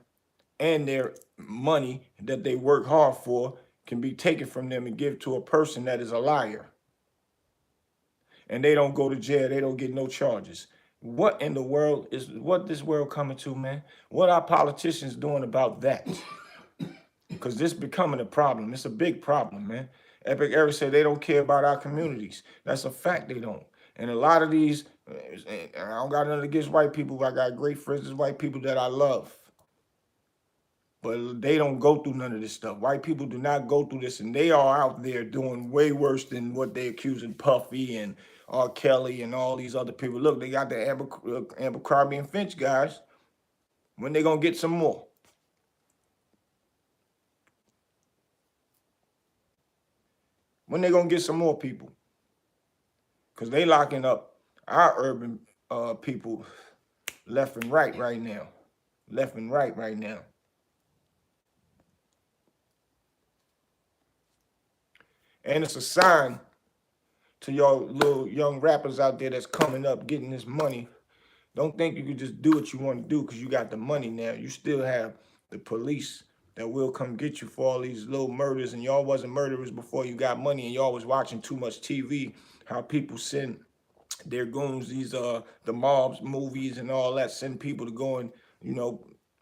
A: and their money that they work hard for can be taken from them and give to a person that is a liar. And they don't go to jail. They don't get no charges. What in the world is what this world coming to, man? What are politicians doing about that? Because this becoming a problem. It's a big problem, man. Epic Eric said they don't care about our communities. That's a fact, they don't. And a lot of these, I don't got nothing against white people. I got great friends as white people that I love. But they don't go through none of this stuff. White people do not go through this, and they are out there doing way worse than what they accusing Puffy and R. Kelly and all these other people. Look, they got the Abercrombie and Finch guys. When they gonna get some more? When they gonna get some more people? Because they locking up our urban people left and right now. Left and right now. And it's a sign to y'all little young rappers out there that's coming up getting this money. Don't think you can just do what you want to do because you got the money now. You still have the police that will come get you for all these little murders, and y'all wasn't murderers before you got money, and y'all was watching too much TV, how people send their goons, these the mobs movies and all that, send people to go and,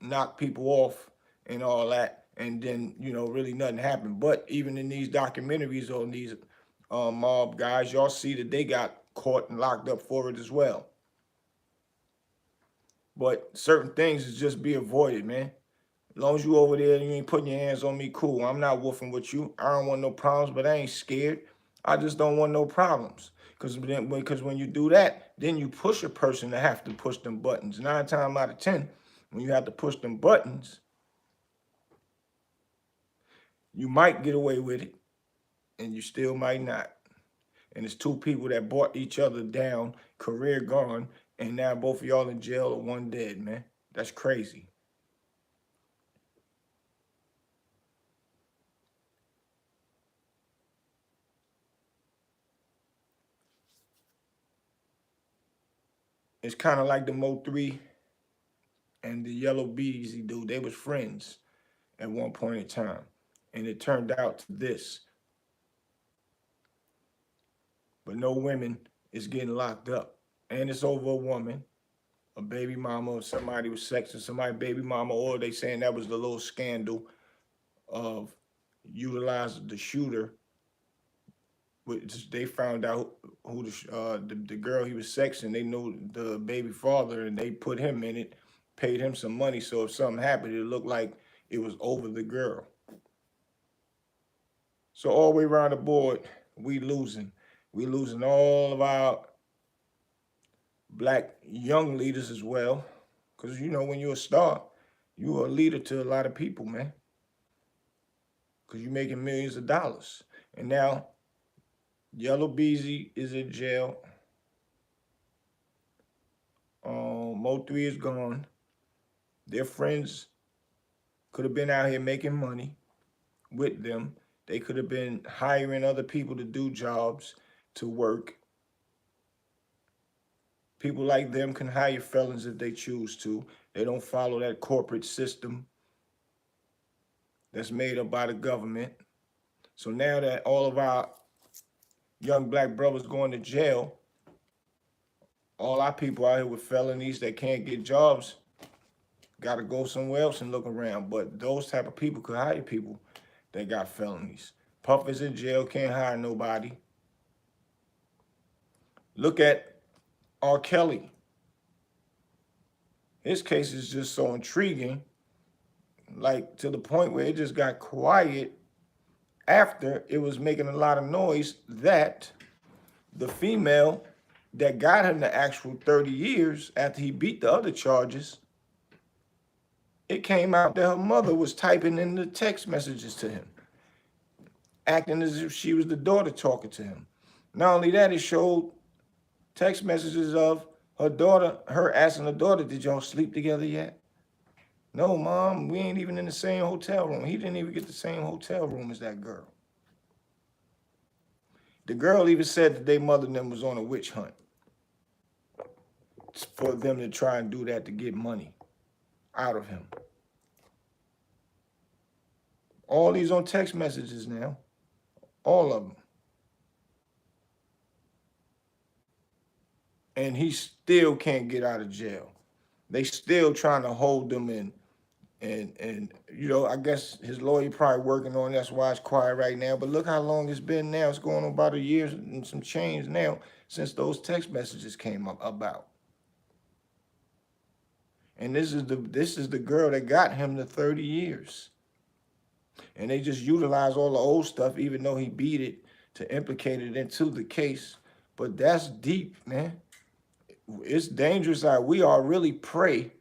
A: knock people off and all that, and then, really nothing happened. But even in these documentaries on these mob guys, y'all see that they got caught and locked up for it as well. But certain things is just be avoided, man. As long as you over there and you ain't putting your hands on me, cool. I'm not woofing with you. I don't want no problems, but I ain't scared. I just don't want no problems. Because when you do that, then you push a person to have to push them buttons. 9 times out of 10, when you have to push them buttons, you might get away with it, and you still might not. And it's 2 people that brought each other down, career gone, and now both of y'all in jail or one dead, man. That's crazy. It's kind of like the Mo3 and the Yellow Beezy dude. They was friends at one point in time. And it turned out to this. But no women is getting locked up. And it's over a woman, a baby mama, somebody was sexing somebody baby mama, or they saying that was the little scandal of utilizing the shooter. Which they found out who the girl he was sexing, they knew the baby father, and they put him in it, paid him some money, so if something happened, it looked like it was over the girl. So all the way around the board, we losing. We losing all of our black young leaders as well. Because, when you're a star, you're a leader to a lot of people, man. Because you're making millions of dollars. And now, Yellow Beezy is in jail. Mo3 is gone. Their friends could have been out here making money with them. They could have been hiring other people to do jobs, to work. People like them can hire felons if they choose to. They don't follow that corporate system that's made up by the government. So now that all of our young black brothers going to jail, all our people out here with felonies that can't get jobs Got to go somewhere else and look around. But those type of people could hire people that got felonies. Puff is in jail, can't hire nobody. Look at R. Kelly. His case is just so intriguing, like to the point where it just got quiet after it was making a lot of noise that the female that got him the actual 30 years after he beat the other charges, it came out that her mother was typing in the text messages to him, acting as if she was the daughter talking to him. Not only that, it showed text messages of her daughter, her asking her daughter, did y'all sleep together yet? No, Mom, we ain't even in the same hotel room. He didn't even get the same hotel room as that girl. The girl even said that their mother and them was on a witch hunt for them to try and do that to get money out of him. All these on text messages now, all of them. And he still can't get out of jail. They still trying to hold him in. And you know, I guess his lawyer probably working on it. That's why it's quiet right now. But look how long it's been now. It's going on about a year and some change now since those text messages came up about. And this is the girl that got him the 30 years. And they just utilize all the old stuff, even though he beat it, to implicate it into the case. But that's deep, man. It's dangerous how we are really prey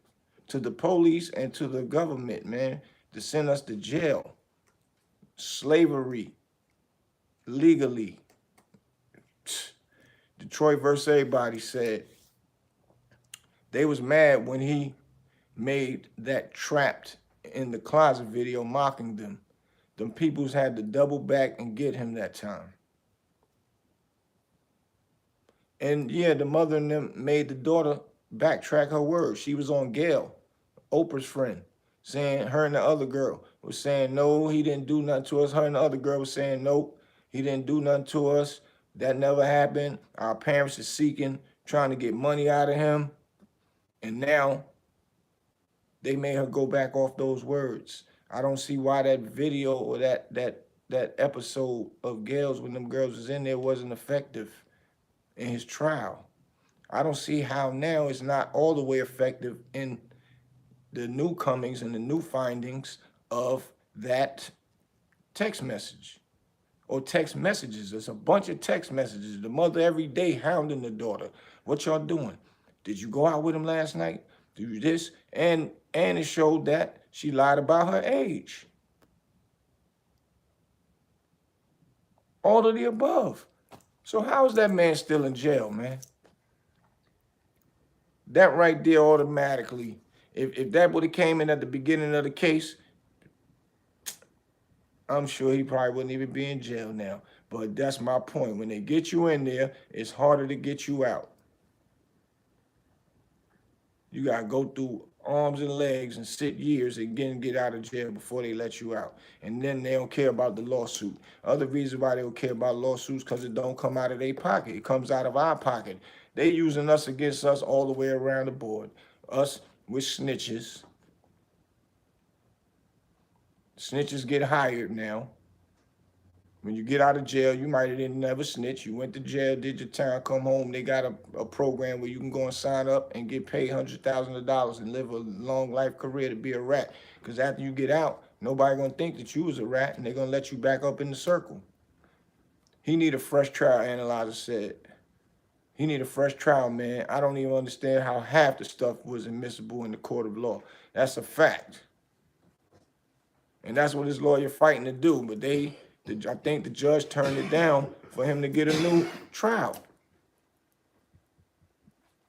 A: to the police and to the government, man, to send us to jail. Slavery, legally. Detroit versus everybody said they was mad when he made that trapped in the closet video mocking them. Them peoples had to double back and get him that time. And yeah, the mother and them made the daughter backtrack her words. She was on Gail, Oprah's friend, saying her and the other girl was saying, no, he didn't do nothing to us. Her and the other girl was saying, nope, he didn't do nothing to us. That never happened. Our parents are seeking, trying to get money out of him. And now they made her go back off those words. I don't see why that video or that episode of Gail's when them girls was in there wasn't effective in his trial. I don't see how now it's not all the way effective in the new comings and the new findings of that text message or text messages. There's a bunch of text messages. The mother every day hounding the daughter. What y'all doing? Did you go out with him last night? Do you this? And it showed that she lied about her age. All of the above. So how is that man still in jail, man? That right there automatically, if that would have came in at the beginning of the case, I'm sure he probably wouldn't even be in jail now. But that's my point. When they get you in there, it's harder to get you out. You got to go through arms and legs and sit years and get out of jail before they let you out. And then they don't care about the lawsuit. Other reason why they don't care about lawsuits because it don't come out of their pocket. It comes out of our pocket. They using us against us all the way around the board. Us with snitches. Snitches get hired now. When you get out of jail, you might have never snitch. You went to jail, did your time, come home. They got a program where you can go and sign up and get paid $100,000 and live a long life career to be a rat. Because after you get out, nobody gonna think that you was a rat and they're gonna let you back up in the circle. He need a fresh trial, Analyzer said. He need a fresh trial, man. I don't even understand how half the stuff was admissible in the court of law. That's a fact. And that's what his lawyer fighting to do. But I think the judge turned it down for him to get a new trial.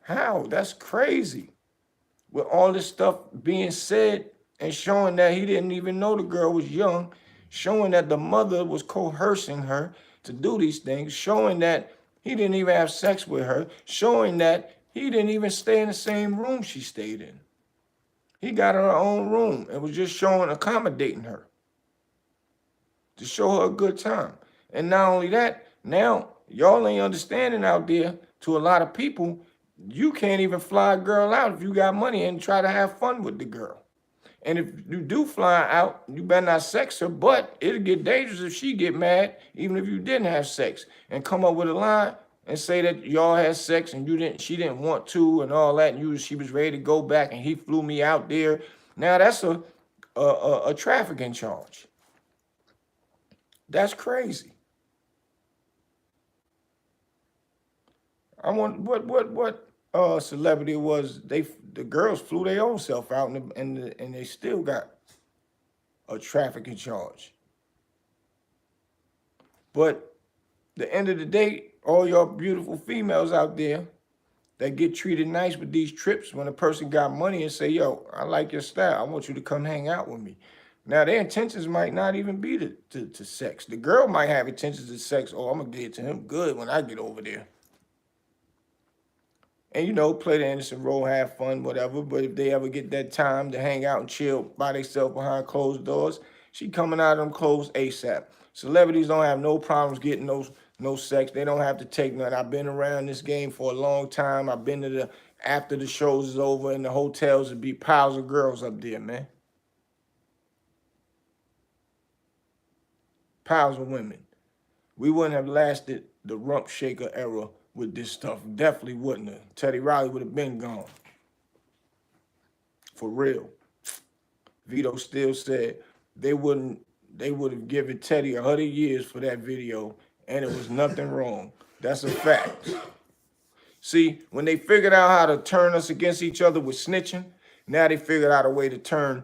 A: How? That's crazy. With all this stuff being said and showing that he didn't even know the girl was young, showing that the mother was coercing her to do these things, showing that he didn't even have sex with her, showing that he didn't even stay in the same room she stayed in. He got her own room and was just accommodating her to show her a good time. And not only that, now y'all ain't understanding out there to a lot of people You can't even fly a girl out if you got money and try to have fun with the girl. And if you do fly out, you better not sex her, but it'll get dangerous if she get mad, even if you didn't have sex, and come up with a lie and say that y'all had sex and she didn't want to and all that, and she was ready to go back and he flew me out there. Now that's a trafficking charge. That's crazy. I want what celebrity was the girls flew their own self out and they still got a trafficking charge. But the end of the day, all y'all beautiful females out there that get treated nice with these trips when a person got money and say, yo, I like your style. I want you to come hang out with me. Now, their intentions might not even be to sex. The girl might have intentions of sex. Oh, I'm going to get to him good when I get over there. And, you know, play the innocent role, have fun, whatever. But if they ever get that time to hang out and chill by themselves behind closed doors, she coming out of them clothes ASAP. Celebrities don't have no problems getting no sex. They don't have to take none. I've been around this game for a long time. I've been to after the shows is over in the hotels, would be piles of girls up there, man. Piles of women. We wouldn't have lasted the rump shaker era with this stuff. Definitely wouldn't have. Teddy Riley would have been gone. For real. Vito still said they would have given Teddy 100 years for that video, and it was nothing wrong. That's a fact. See, when they figured out how to turn us against each other with snitching, now they figured out a way to turn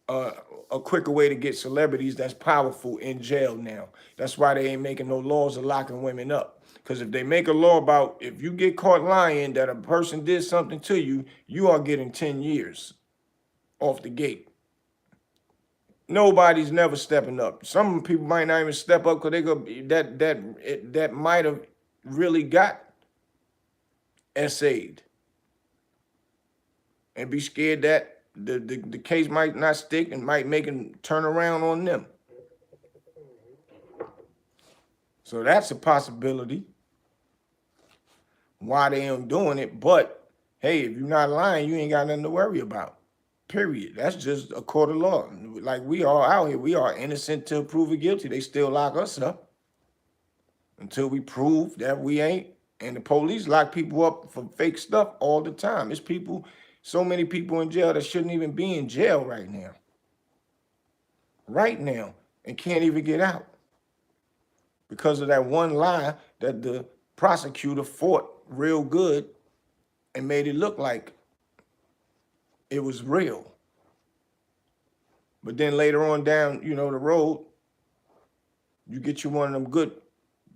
A: a quicker way to get celebrities that's powerful in jail now. That's why they ain't making no laws of locking women up. Because if they make a law about if you get caught lying that a person did something to you, you are getting 10 years off the gate. Nobody's never stepping up. Some people might not even step up because they go that might have really got SA'd and be scared that the case might not stick and might make them turn around on them. So that's a possibility why they ain't doing it. But hey, if you're not lying, you ain't got nothing to worry about. Period. That's just a court of law. Like we are out here, we are innocent till proven guilty. They still lock us up until we prove that we ain't. And the police lock people up for fake stuff all the time. It's people, so many people in jail that shouldn't even be in jail right now. Right now, and can't even get out because of that one lie that the prosecutor fought real good and made it look like it was real. But then later on down, you know, the road, you get you one of them good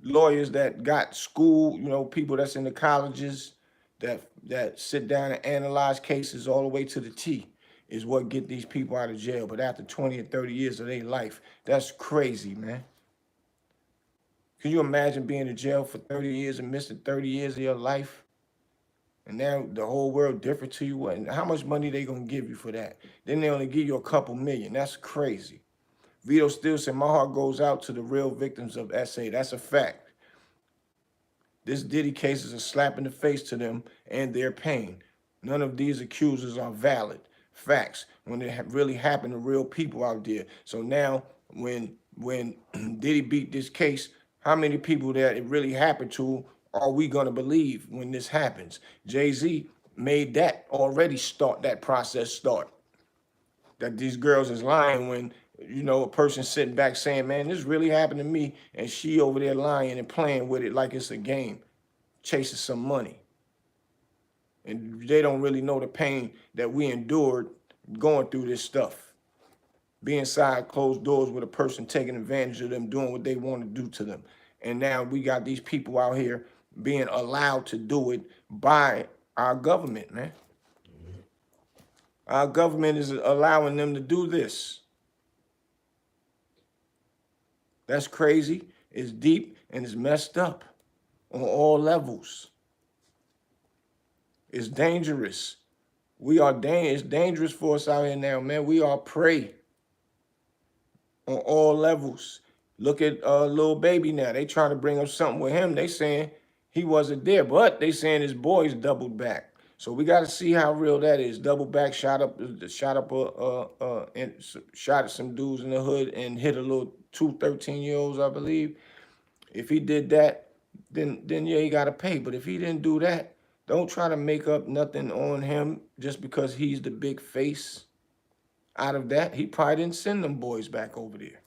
A: lawyers that got school, you know, people that's in the colleges that sit down and analyze cases all the way to the T is what get these people out of jail. But after 20 or 30 years of their life, that's crazy, man. Can you imagine being in jail for 30 years and missing 30 years of your life? And now the whole world different to you. And how much money they gonna give you for that? Then they only give you a couple million. That's crazy. Vito still said, my heart goes out to the real victims of SA. That's a fact. This Diddy case is a slap in the face to them and their pain. None of these accusers are valid. Facts. When it really happened to real people out there. So now when Diddy beat this case, how many people that it really happened to are we going to believe when this happens? Jay-Z made that already start, that process start. That these girls is lying when, you know, a person sitting back saying, man, this really happened to me, and she over there lying and playing with it like it's a game, chasing some money. And they don't really know the pain that we endured going through this stuff. Being inside closed doors with a person taking advantage of them, doing what they want to do to them. And now we got these people out here being allowed to do it by our government, man. Our government is allowing them to do this. That's crazy, it's deep, and it's messed up on all levels. It's dangerous. It's dangerous for us out here now, man. We are prey on all levels. Look at Lil Baby now. They trying to bring up something with him. They saying he wasn't there. But they saying his boys doubled back. So we got to see how real that is. Double back, shot at some dudes in the hood and hit a little 13-year-olds, I believe. If he did that, then yeah, he got to pay. But if he didn't do that, don't try to make up nothing on him just because he's the big face. Out of that, he probably didn't send them boys back over there.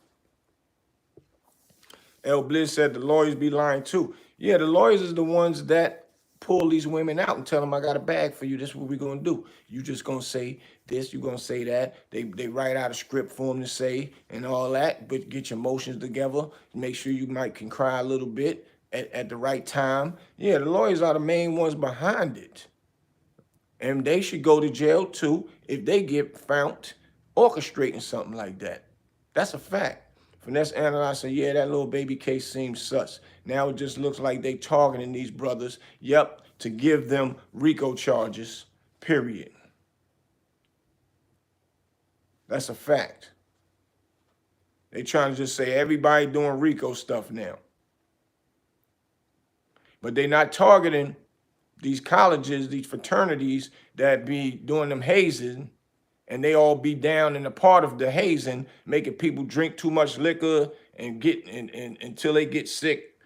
A: El Blizz said the lawyers be lying too. Yeah, the lawyers is the ones that pull these women out and tell them, I got a bag for you. This is what we're going to do. You just going to say this, you're going to say that. They write out a script for them to say and all that, but get your emotions together. Make sure you can cry a little bit at the right time. Yeah, the lawyers are the main ones behind it. And they should go to jail too if they get found orchestrating something like that. That's a fact. Finesse analyzer said, yeah, that little baby case seems sus. Now it just looks like they targeting these brothers, yep, to give them RICO charges, period. That's a fact. They trying to just say everybody doing RICO stuff now. But they not targeting these colleges, these fraternities that be doing them hazing, and they all be down in a part of the hazing, making people drink too much liquor and get until they get sick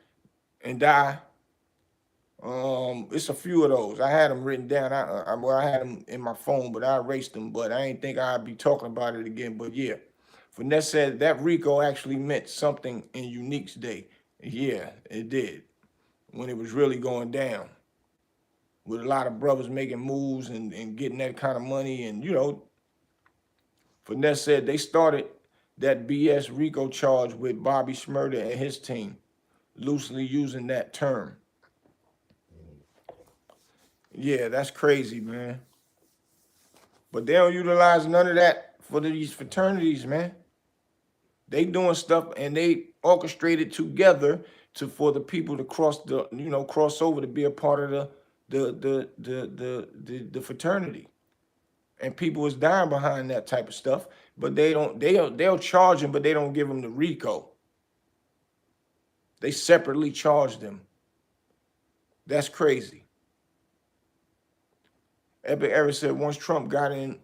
A: and die. It's a few of those. I had them written down. I had them in my phone, but I erased them. But I ain't think I'd be talking about it again. But yeah, Finesse said that RICO actually meant something in Unique's day. Yeah, it did. When it was really going down. With a lot of brothers making moves and getting that kind of money. And, you know, Finesse said they started that BS RICO charge with Bobby Shmurda and his team, loosely using that term. Yeah, that's crazy, man. But they don't utilize none of that for these fraternities, man. They doing stuff and they orchestrated together for the people to cross over to be a part of the fraternity. And people was dying behind that type of stuff, but they'll charge them, but they don't give them the RICO. They separately charge them. That's crazy. Epic Eric said once Trump got in,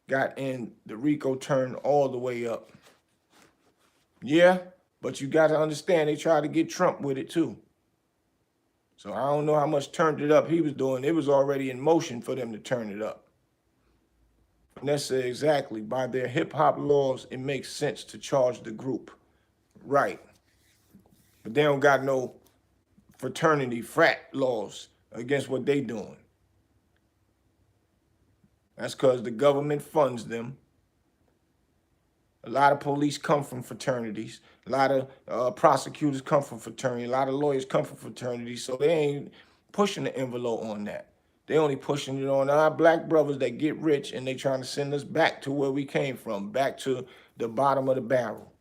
A: the RICO turned all the way up. Yeah, but you got to understand they tried to get Trump with it too. So I don't know how much turned it up he was doing. It was already in motion for them to turn it up. And that's exactly, by their hip-hop laws, it makes sense to charge the group. Right. But they don't got no fraternity, frat laws against what they doing. That's because the government funds them. A lot of police come from fraternities. A lot of prosecutors come from fraternities. A lot of lawyers come from fraternities. So they ain't pushing the envelope on that. They only pushing it on our black brothers that get rich, and they trying to send us back to where we came from, back to the bottom of the barrel.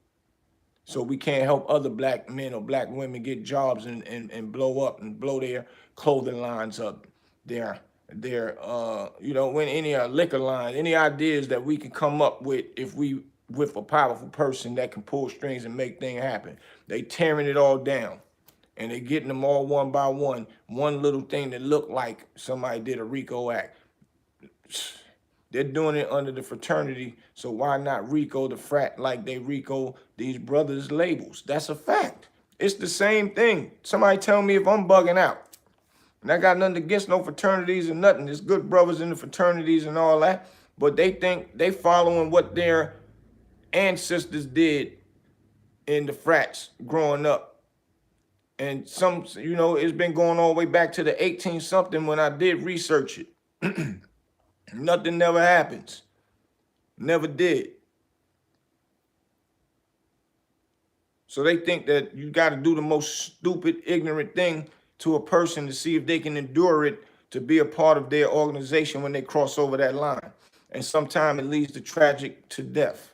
A: So we can't help other black men or black women get jobs and blow up and blow their clothing lines up, their when any liquor line, any ideas that we can come up with if we with a powerful person that can pull strings and make things happen. They tearing it all down. And they're getting them all one by one little thing that looked like somebody did a RICO act. They're doing it under the fraternity, so why not RICO the frat like they RICO these brothers' labels? That's a fact. It's the same thing. Somebody tell me if I'm bugging out. And I got nothing against no fraternities or nothing. There's good brothers in the fraternities and all that, but they think they following what their ancestors did in the frats growing up. And some, it's been going all the way back to the 18-something when I did research it. Nothing never happens. Never did. So they think that you got to do the most stupid, ignorant thing to a person to see if they can endure it to be a part of their organization when they cross over that line. And sometimes it leads to tragic to death.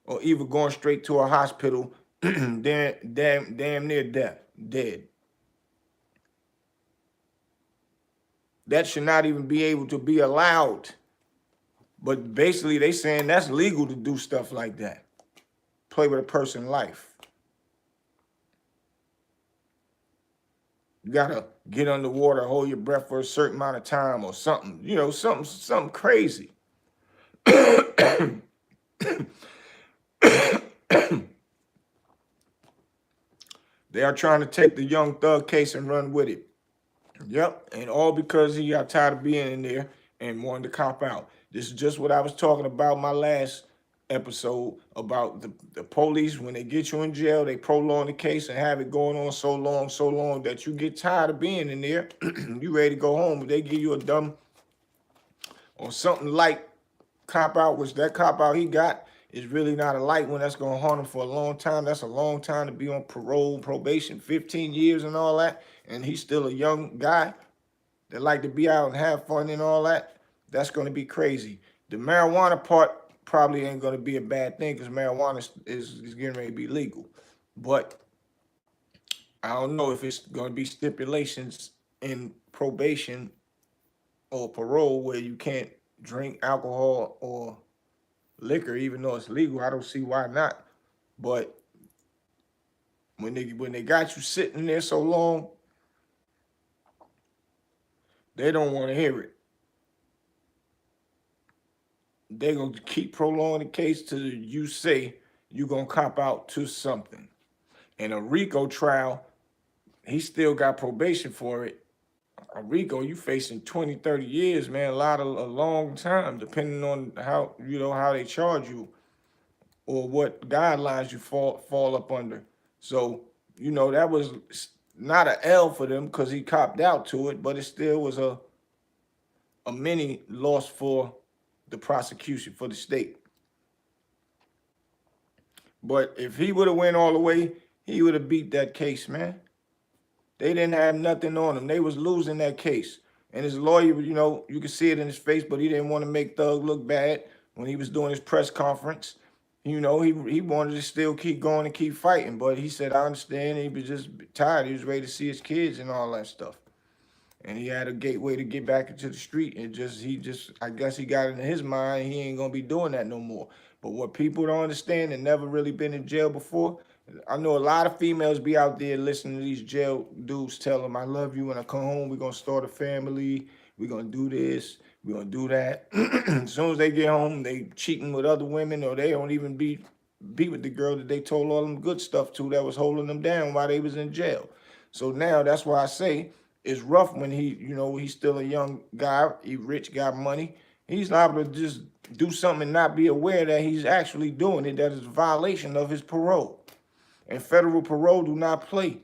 A: Or even going straight to a hospital damn near dead. That should not even be able to be allowed. But basically they saying that's legal to do stuff like that. Play with a person's life. You gotta get underwater, hold your breath for a certain amount of time or something. You know, something crazy. They are trying to take the Young Thug case and run with it. Yep, and all because he got tired of being in there and wanted to cop out. This is just what I was talking about my last episode about the police. When they get you in jail, they prolong the case and have it going on so long that you get tired of being in there. You ready to go home, but they give you a dumb or something light cop out, which that cop out he got is really not a light one. That's going to haunt him for a long time. That's a long time to be on parole, probation, 15 years and all that. And he's still a young guy that like to be out and have fun and all that. That's going to be crazy. The marijuana part probably ain't going to be a bad thing because marijuana is getting ready to be legal. But I don't know if it's going to be stipulations in probation or parole where you can't drink alcohol or liquor, even though it's legal. I don't see why not. But when they got you sitting there so long, they don't want to hear it. They're going to keep prolonging the case till you say you're going to cop out to something. And a RICO trial, he still got probation for it. A RICO, you facing 20, 30 years, man, a long time, depending on how, how they charge you or what guidelines you fall up under. So, that was not an L for them because he copped out to it, but it still was a mini loss for the prosecution, for the state. But if he would have went all the way, he would have beat that case, man. They didn't have nothing on him. They was losing that case. And his lawyer, you could see it in his face, but he didn't want to make Thug look bad when he was doing his press conference. He wanted to still keep going and keep fighting, but he said, I understand. He was just tired. He was ready to see his kids and all that stuff. And he had a gateway to get back into the street. I guess he got into his mind, he ain't going to be doing that no more. But what people don't understand and never really been in jail before, I know a lot of females be out there listening to these jail dudes tell them, I love you. When I come home, we're going to start a family. We're going to do this. We're going to do that. As soon as they get home, they cheating with other women, or they don't even be with the girl that they told all them good stuff to that was holding them down while they was in jail. So now that's why I say it's rough when he's still a young guy, he rich, got money. He's liable to just do something and not be aware that he's actually doing it, that is a violation of his parole. And federal parole do not play.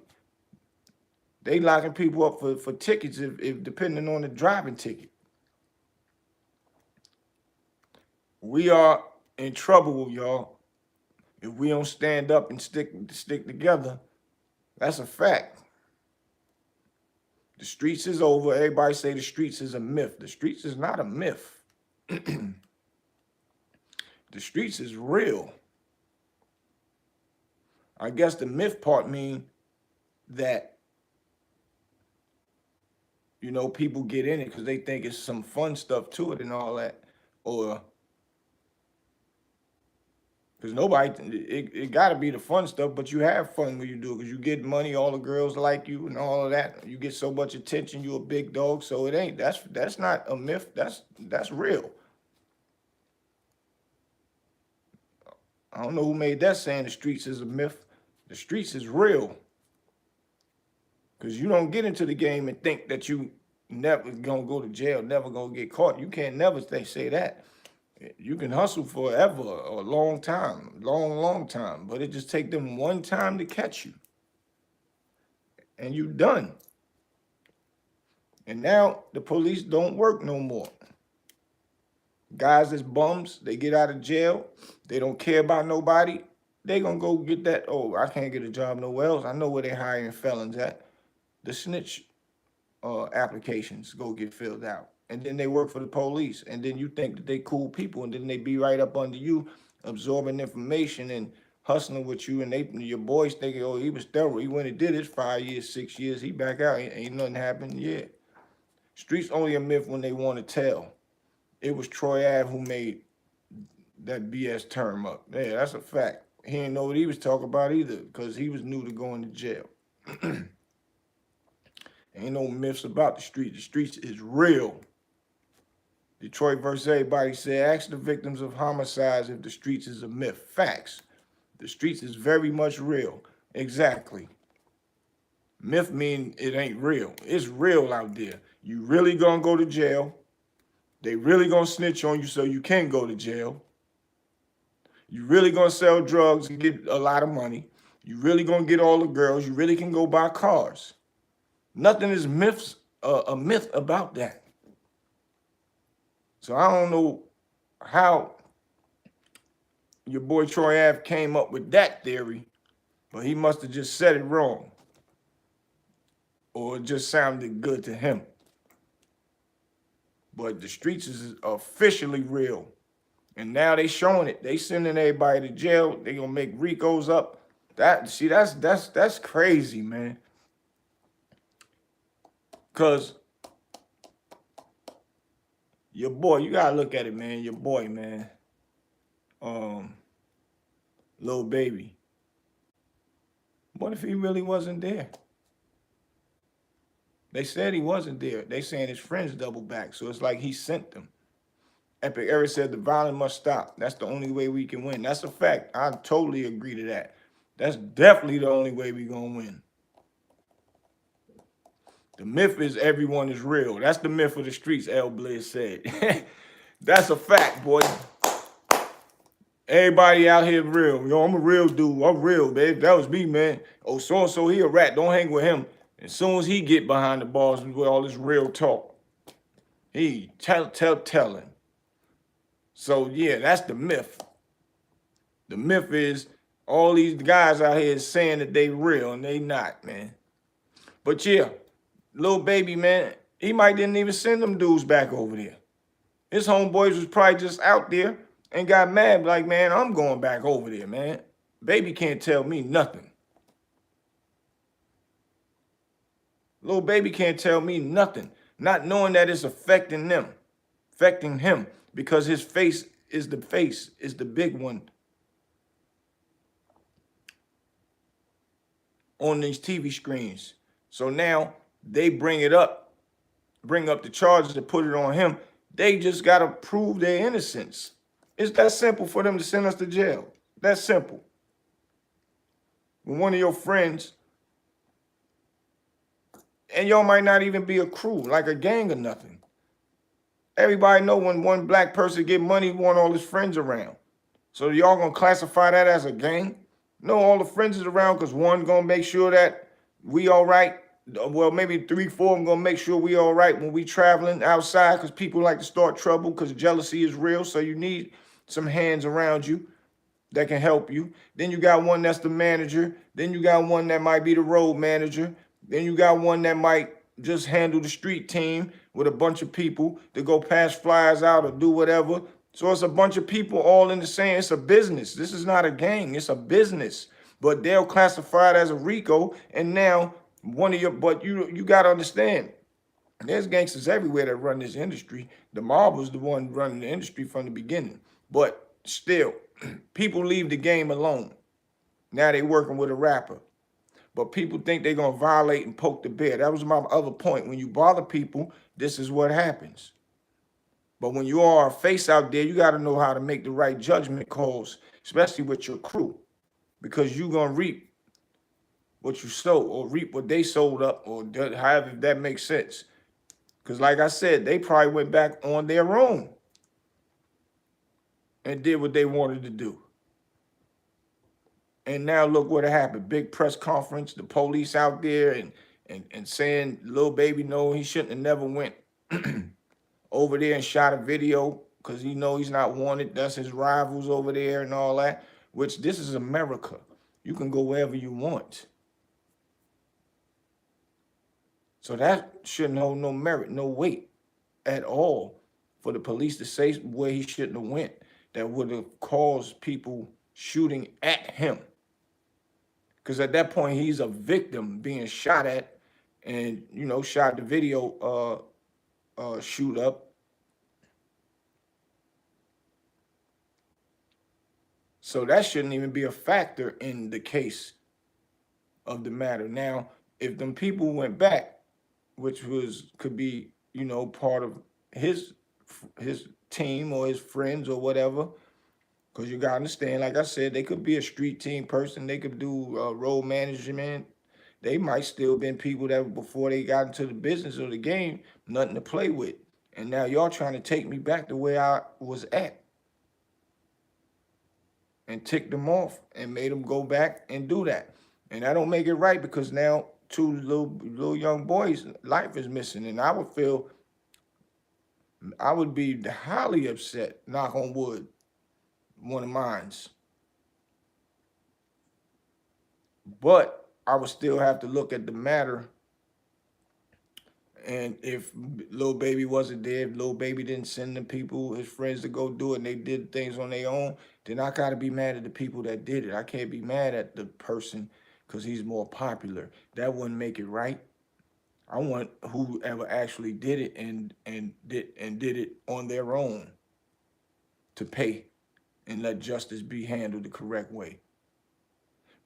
A: They locking people up for tickets if depending on the driving ticket. We are in trouble, y'all, if we don't stand up and stick together. That's a fact. The streets is over. Everybody say the streets is a myth. The streets is not a myth. The streets is real. I guess the myth part mean that, people get in it because they think it's some fun stuff to it and all that. Or because it got to be the fun stuff, but you have fun when you do it because you get money, all the girls like you and all of that. You get so much attention, you a big dog. So it ain't, that's not a myth. That's real. I don't know who made that saying the streets is a myth. The streets is real. Because you don't get into the game and think that you never gonna go to jail, never gonna get caught. You can't never say that. You can hustle forever, a long time, long time, but it just take them one time to catch you. And you done. And now the police don't work no more. Guys that's bums, they get out of jail, they don't care about nobody, they gonna go get that, oh, I can't get a job nowhere else. I know where they hiring felons at. The snitch applications go get filled out. And then they work for the police. And then you think that they cool people, and then they be right up under you, absorbing information and hustling with you. And your boys thinking, oh, he was thorough. He went and did it 5 years, 6 years. He back out. Ain't nothing happened. Yeah. Streets only a myth when they want to tell. It was Troy Ave who made that BS term up. Yeah, that's a fact. He didn't know what he was talking about either because he was new to going to jail. Ain't no myths about the street. The streets is real. Detroit versus everybody said, ask the victims of homicides if the streets is a myth. Facts. The streets is very much real. Exactly. Myth mean it ain't real. It's real out there. You really gonna go to jail. They really gonna snitch on you so you can go to jail. You really gonna sell drugs and get a lot of money. You really gonna get all the girls. You really can go buy cars. Nothing is a myth about that. So I don't know how your boy Troy Ave came up with that theory, but he must have just said it wrong. Or it just sounded good to him. But the streets is officially real. And now they showing it. They sending everybody to jail. They gonna make RICOs up. That's crazy, man. Cause your boy, you gotta look at it, man. Your boy, man. Lil Baby. What if he really wasn't there? They said he wasn't there. They saying his friends doubled back. So it's like he sent them. Epic Eric said the violence must stop. That's the only way we can win. That's a fact. I totally agree to that. That's definitely the only way we gonna win. The myth is everyone is real. That's the myth of the streets, L. Bliss said. That's a fact, boy. Everybody out here real. Yo, I'm a real dude. I'm real, babe. That was me, man. Oh, so-and-so, he a rat. Don't hang with him. As soon as he get behind the bars with all this real talk, he telling. So, yeah, that's the myth. The myth is all these guys out here saying that they real, and they not, man. But, yeah, Lil Baby, man, he might didn't even send them dudes back over there. His homeboys was probably just out there and got mad, like, man, I'm going back over there, man. Baby can't tell me nothing. Lil Baby can't tell me nothing. Not knowing that it's affecting them, affecting him, because his face, is the big one on these TV screens. So now they bring up the charges and put it on him. They just got to prove their innocence. It's that simple for them to send us to jail. That's simple. When one of your friends, and y'all might not even be a crew, like a gang or nothing. Everybody know when one black person get money, he want all his friends around. So y'all gonna classify that as a gang? No, all the friends is around because one gonna make sure that we all right. Well, maybe 3, 4 of them gonna make sure we all right when we traveling outside, because people like to start trouble because jealousy is real. So you need some hands around you that can help you. Then you got one that's the manager. Then you got one that might be the road manager. Then you got one that might just handle the street team with a bunch of people to go pass flyers out or do whatever. So it's a bunch of people all in the same. It's a business. This is not a gang. It's a business. But they'll classify it as a RICO. And now but you got to understand, there's gangsters everywhere that run this industry. The mob was the one running the industry from the beginning. But still, people leave the game alone. Now they working with a rapper. But people think they're going to violate and poke the bear. That was my other point. When you bother people, this is what happens. But when you are a face out there, you got to know how to make the right judgment calls, especially with your crew, because you're going to reap what you sow, or reap what they sold up, or however that makes sense. Because like I said, they probably went back on their own and did what they wanted to do. And now look what happened. Big press conference, the police out there and saying Lil Baby, no, he shouldn't have never went over there and shot a video because he know he's not wanted. That's his rivals over there and all that, which this is America. You can go wherever you want. So that shouldn't hold no merit, no weight at all for the police to say where he shouldn't have went. That would have caused people shooting at him. Because at that point, he's a victim being shot at and, you know, shot the video shoot up. So that shouldn't even be a factor in the case of the matter. Now, if them people went back which could be, you know, part of his his team or his friends or whatever. Because you gotta understand, like I said, they could be a street team person. They could do road management. They might still been people that before they got into the business of the game, nothing to play with. And now y'all trying to take me back to where I was at and tick them off and made them go back and do that. And I don't make it right because now two little young boys' life is missing. And I would be highly upset, knock on wood, one of mine's. But I would still have to look at the matter. And if little baby wasn't there, if little baby didn't send the people, his friends, to go do it, and they did things on their own, then I gotta be mad at the people that did it. I can't be mad at the person because he's more popular. That wouldn't make it right. I want whoever actually did it and did it on their own to pay and let justice be handled the correct way.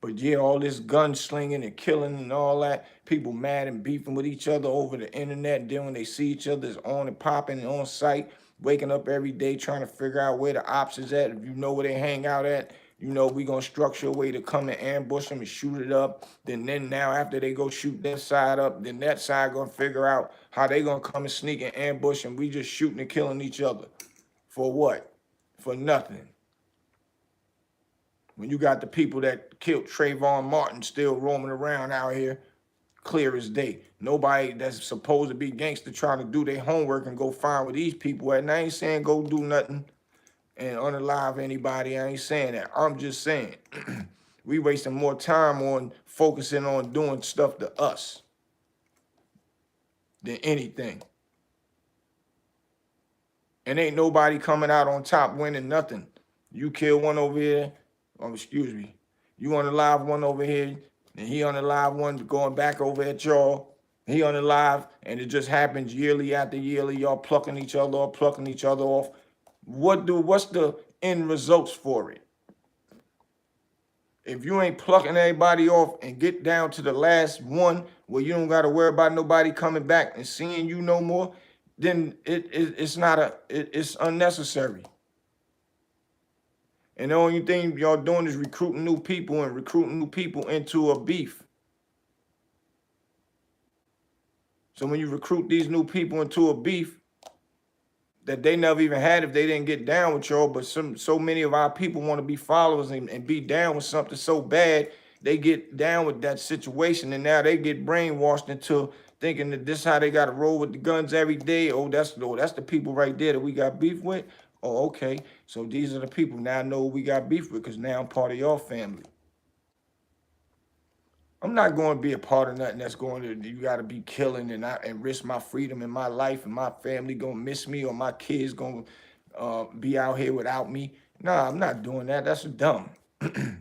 A: But yeah, all this gun slinging and killing and all that, people mad and beefing with each other over the internet. And then when they see each other, it's on and popping and on site, waking up every day trying to figure out where the ops is at. If you know where they hang out at, you know we gonna structure a way to come and ambush them and shoot it up. Then now after they go shoot that side up, then that side gonna figure out how they gonna come and sneak and ambush, and we just shooting and killing each other. For what? For nothing. When you got the people that killed Trayvon Martin still roaming around out here, clear as day. Nobody that's supposed to be gangster trying to do their homework and go find where these people at. And I ain't saying go do nothing and unalive anybody. I ain't saying that. I'm just saying we wasting more time on focusing on doing stuff to us than anything. And ain't nobody coming out on top winning nothing. You kill one over here, excuse me, you on the live one over here, and he on the live one going back over at y'all. He on the live, and it just happens yearly after yearly. Y'all plucking each other off. What's the end results for it? If you ain't plucking everybody off and get down to the last one where you don't got to worry about nobody coming back and seeing you no more, then it's unnecessary. And the only thing y'all doing is recruiting new people into a beef. So when you recruit these new people into a beef that they never even had if they didn't get down with y'all, but so many of our people want to be followers and be down with something so bad, they get down with that situation, and now they get brainwashed into thinking that this is how they got to roll with the guns every day. Oh, that's the people right there that we got beef with. Oh, okay. So these are the people now I know we got beef with because now I'm part of your family. I'm not going to be a part of nothing that's going to, you got to be killing and risk my freedom and my life and my family going to miss me or my kids going to be out here without me. Nah, I'm not doing that. That's dumb. The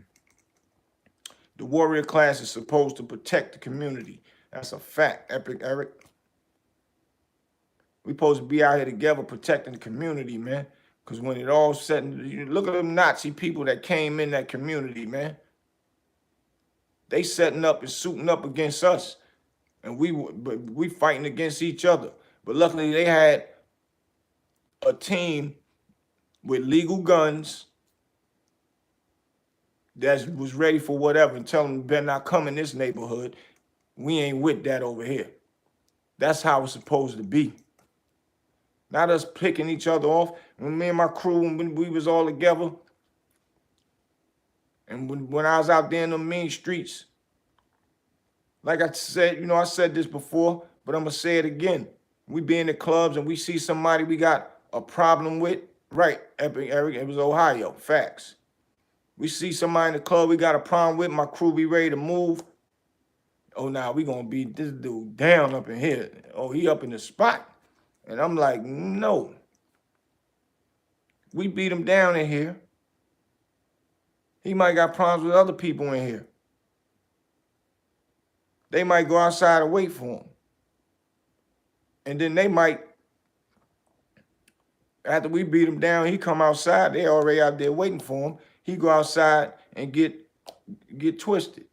A: warrior class is supposed to protect the community. That's a fact, Epic Eric. We supposed to be out here together protecting the community, man. Because when it all said, look at them Nazi people that came in that community, man. They setting up and suiting up against us, and we fighting against each other. But luckily, they had a team with legal guns that was ready for whatever and tell them, better not come in this neighborhood. We ain't with that over here. That's how it's supposed to be. Not us picking each other off. When me and my crew, when we was all together, and when I was out there in the mean streets, like I said, I said this before, but I'm going to say it again. We be in the clubs and we see somebody we got a problem with. Right, Epic Eric, it was Ohio, facts. We see somebody in the club we got a problem with, my crew be ready to move. Oh, now we going to beat this dude down up in here. Oh, he up in the spot. And I'm like, no. We beat him down in here. He might got problems with other people in here. They might go outside and wait for him. And then they might, after we beat him down, he come outside. They already out there waiting for him. He go outside and get twisted.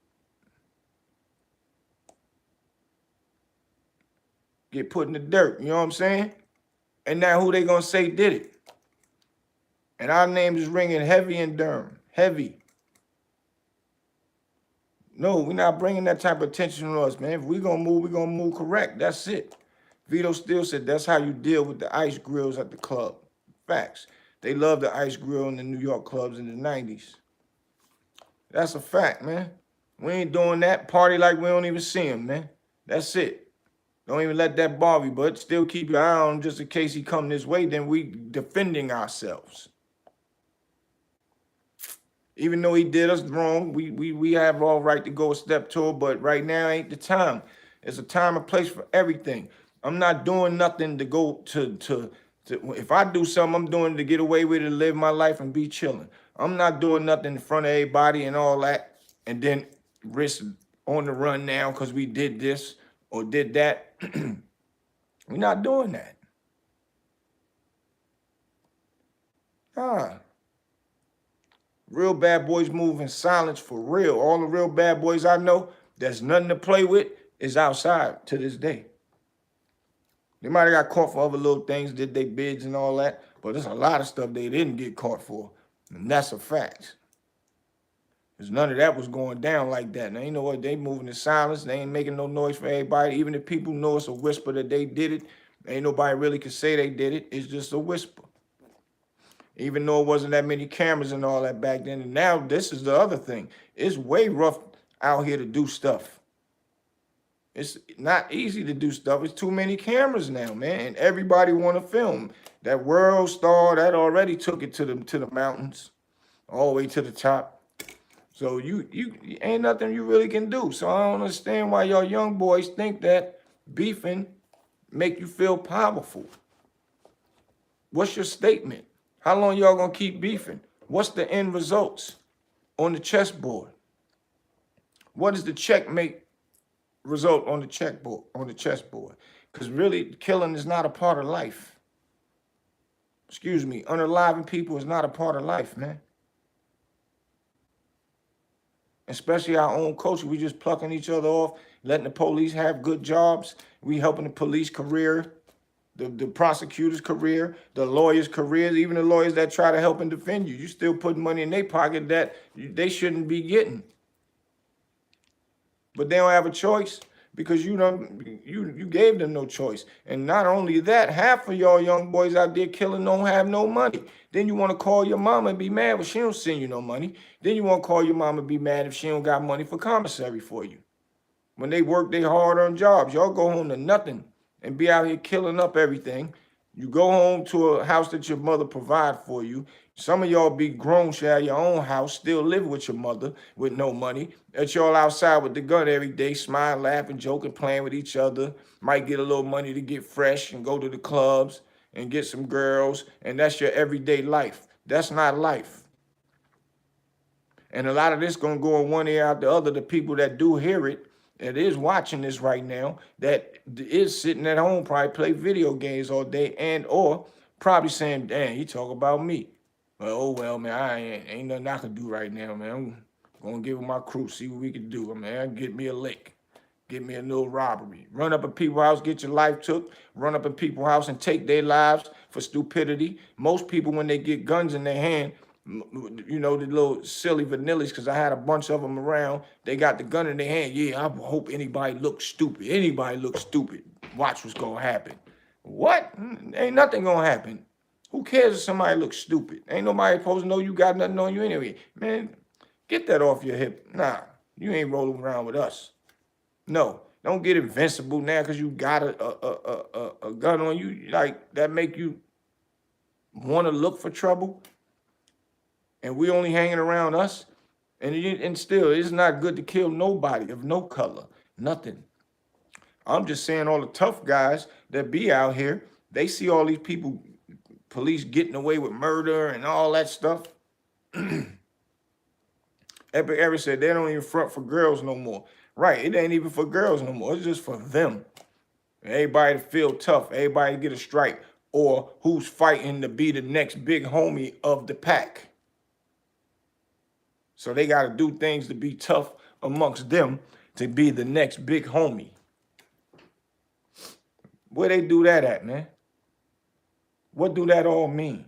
A: get put in the dirt. You know what I'm saying? And now who they gonna say did it? And our name is ringing heavy in Durham. Heavy. No, we're not bringing that type of attention on us, man. If we're gonna move correct. That's it. Vito still said that's how you deal with the ice grills at the club. Facts. They love the ice grill in the New York clubs in the 90s. That's a fact, man. We ain't doing that. Party like we don't even see him, man. That's it. Don't even let that bother you, but still keep your eye on him just in case he come this way. Then we defending ourselves. Even though he did us wrong, we have all right to go a step toward, but right now ain't the time. It's a time and place for everything. I'm not doing nothing to go to if I do something, I'm doing it to get away with it, live my life and be chilling. I'm not doing nothing in front of everybody and all that, and then risk on the run now because we did this or did that. We're not doing that. Real bad boys move in silence for real. All the real bad boys I know, there's nothing to play with, is outside to this day. They might have got caught for other little things, did they bids and all that, but there's a lot of stuff they didn't get caught for, and that's a fact. Because none of that was going down like that. Now, you know what? They moving in silence. They ain't making no noise for everybody. Even if people know it's a whisper that they did it, ain't nobody really can say they did it. It's just a whisper. Even though it wasn't that many cameras and all that back then. And now this is the other thing. It's way rough out here to do stuff. It's not easy to do stuff. It's too many cameras now, man. And everybody want to film. That World Star, that already took it to the mountains, all the way to the top. So you ain't nothing you really can do. So I don't understand why y'all young boys think that beefing make you feel powerful. What's your statement? How long y'all gonna keep beefing? What's the end results on the chessboard? What is the checkmate result on the chessboard? Because really, killing is not a part of life. Excuse me, unaliving people is not a part of life, man. Especially our own culture, we just plucking each other off, letting the police have good jobs. We helping the police career, the prosecutor's career, the lawyer's careers, even the lawyers that try to help and defend you. You still putting money in their pocket that they shouldn't be getting. But they don't have a choice because you gave them no choice. And not only that, half of y'all young boys out there killing don't have no money. Then you want to call your mama and be mad when she don't send you no money. Then you want to call your mama and be mad if she don't got money for commissary for you. When they work their hard-earned jobs, y'all go home to nothing and be out here killing up everything. You go home to a house that your mother provide for you. Some of y'all be grown, share your own house, still live with your mother with no money. That y'all outside with the gun every day, smiling, laughing, joking, playing with each other. Might get a little money to get fresh and go to the clubs and get some girls. And that's your everyday life. That's not life. And a lot of this gonna go in one ear out the other. The people that do hear it, that is watching this right now, that is sitting at home, probably play video games all day and or probably saying, damn, he talk about me. Well, oh, well, man, I ain't nothing I can do right now, man. I'm going to give it my crew, see what we can do, man. Get me a lick. Get me a little robbery. Run up in people's house, get your life took. Run up in people's house and take their lives for stupidity. Most people, when they get guns in their hand, you know, the little silly vanillas, because I had a bunch of them around. They got the gun in their hand. Yeah, I hope anybody looks stupid. Anybody looks stupid. Watch what's going to happen. What? Ain't nothing going to happen. Who cares if somebody looks stupid? Ain't nobody supposed to know you got nothing on you anyway. Man, get that off your hip. Nah, you ain't rolling around with us. No, don't get invincible now because you got a gun on you. Like, that make you want to look for trouble? And we only hanging around us? And still, it's not good to kill nobody of no color. Nothing. I'm just saying all the tough guys that be out here, they see all these people, police getting away with murder and all that stuff. Epic Eric said they don't even front for girls no more. Right, it ain't even for girls no more. It's just for them. Everybody to feel tough. Everybody to get a strike. Or who's fighting to be the next big homie of the pack. So they got to do things to be tough amongst them to be the next big homie. Where they do that at, man? What do that all mean?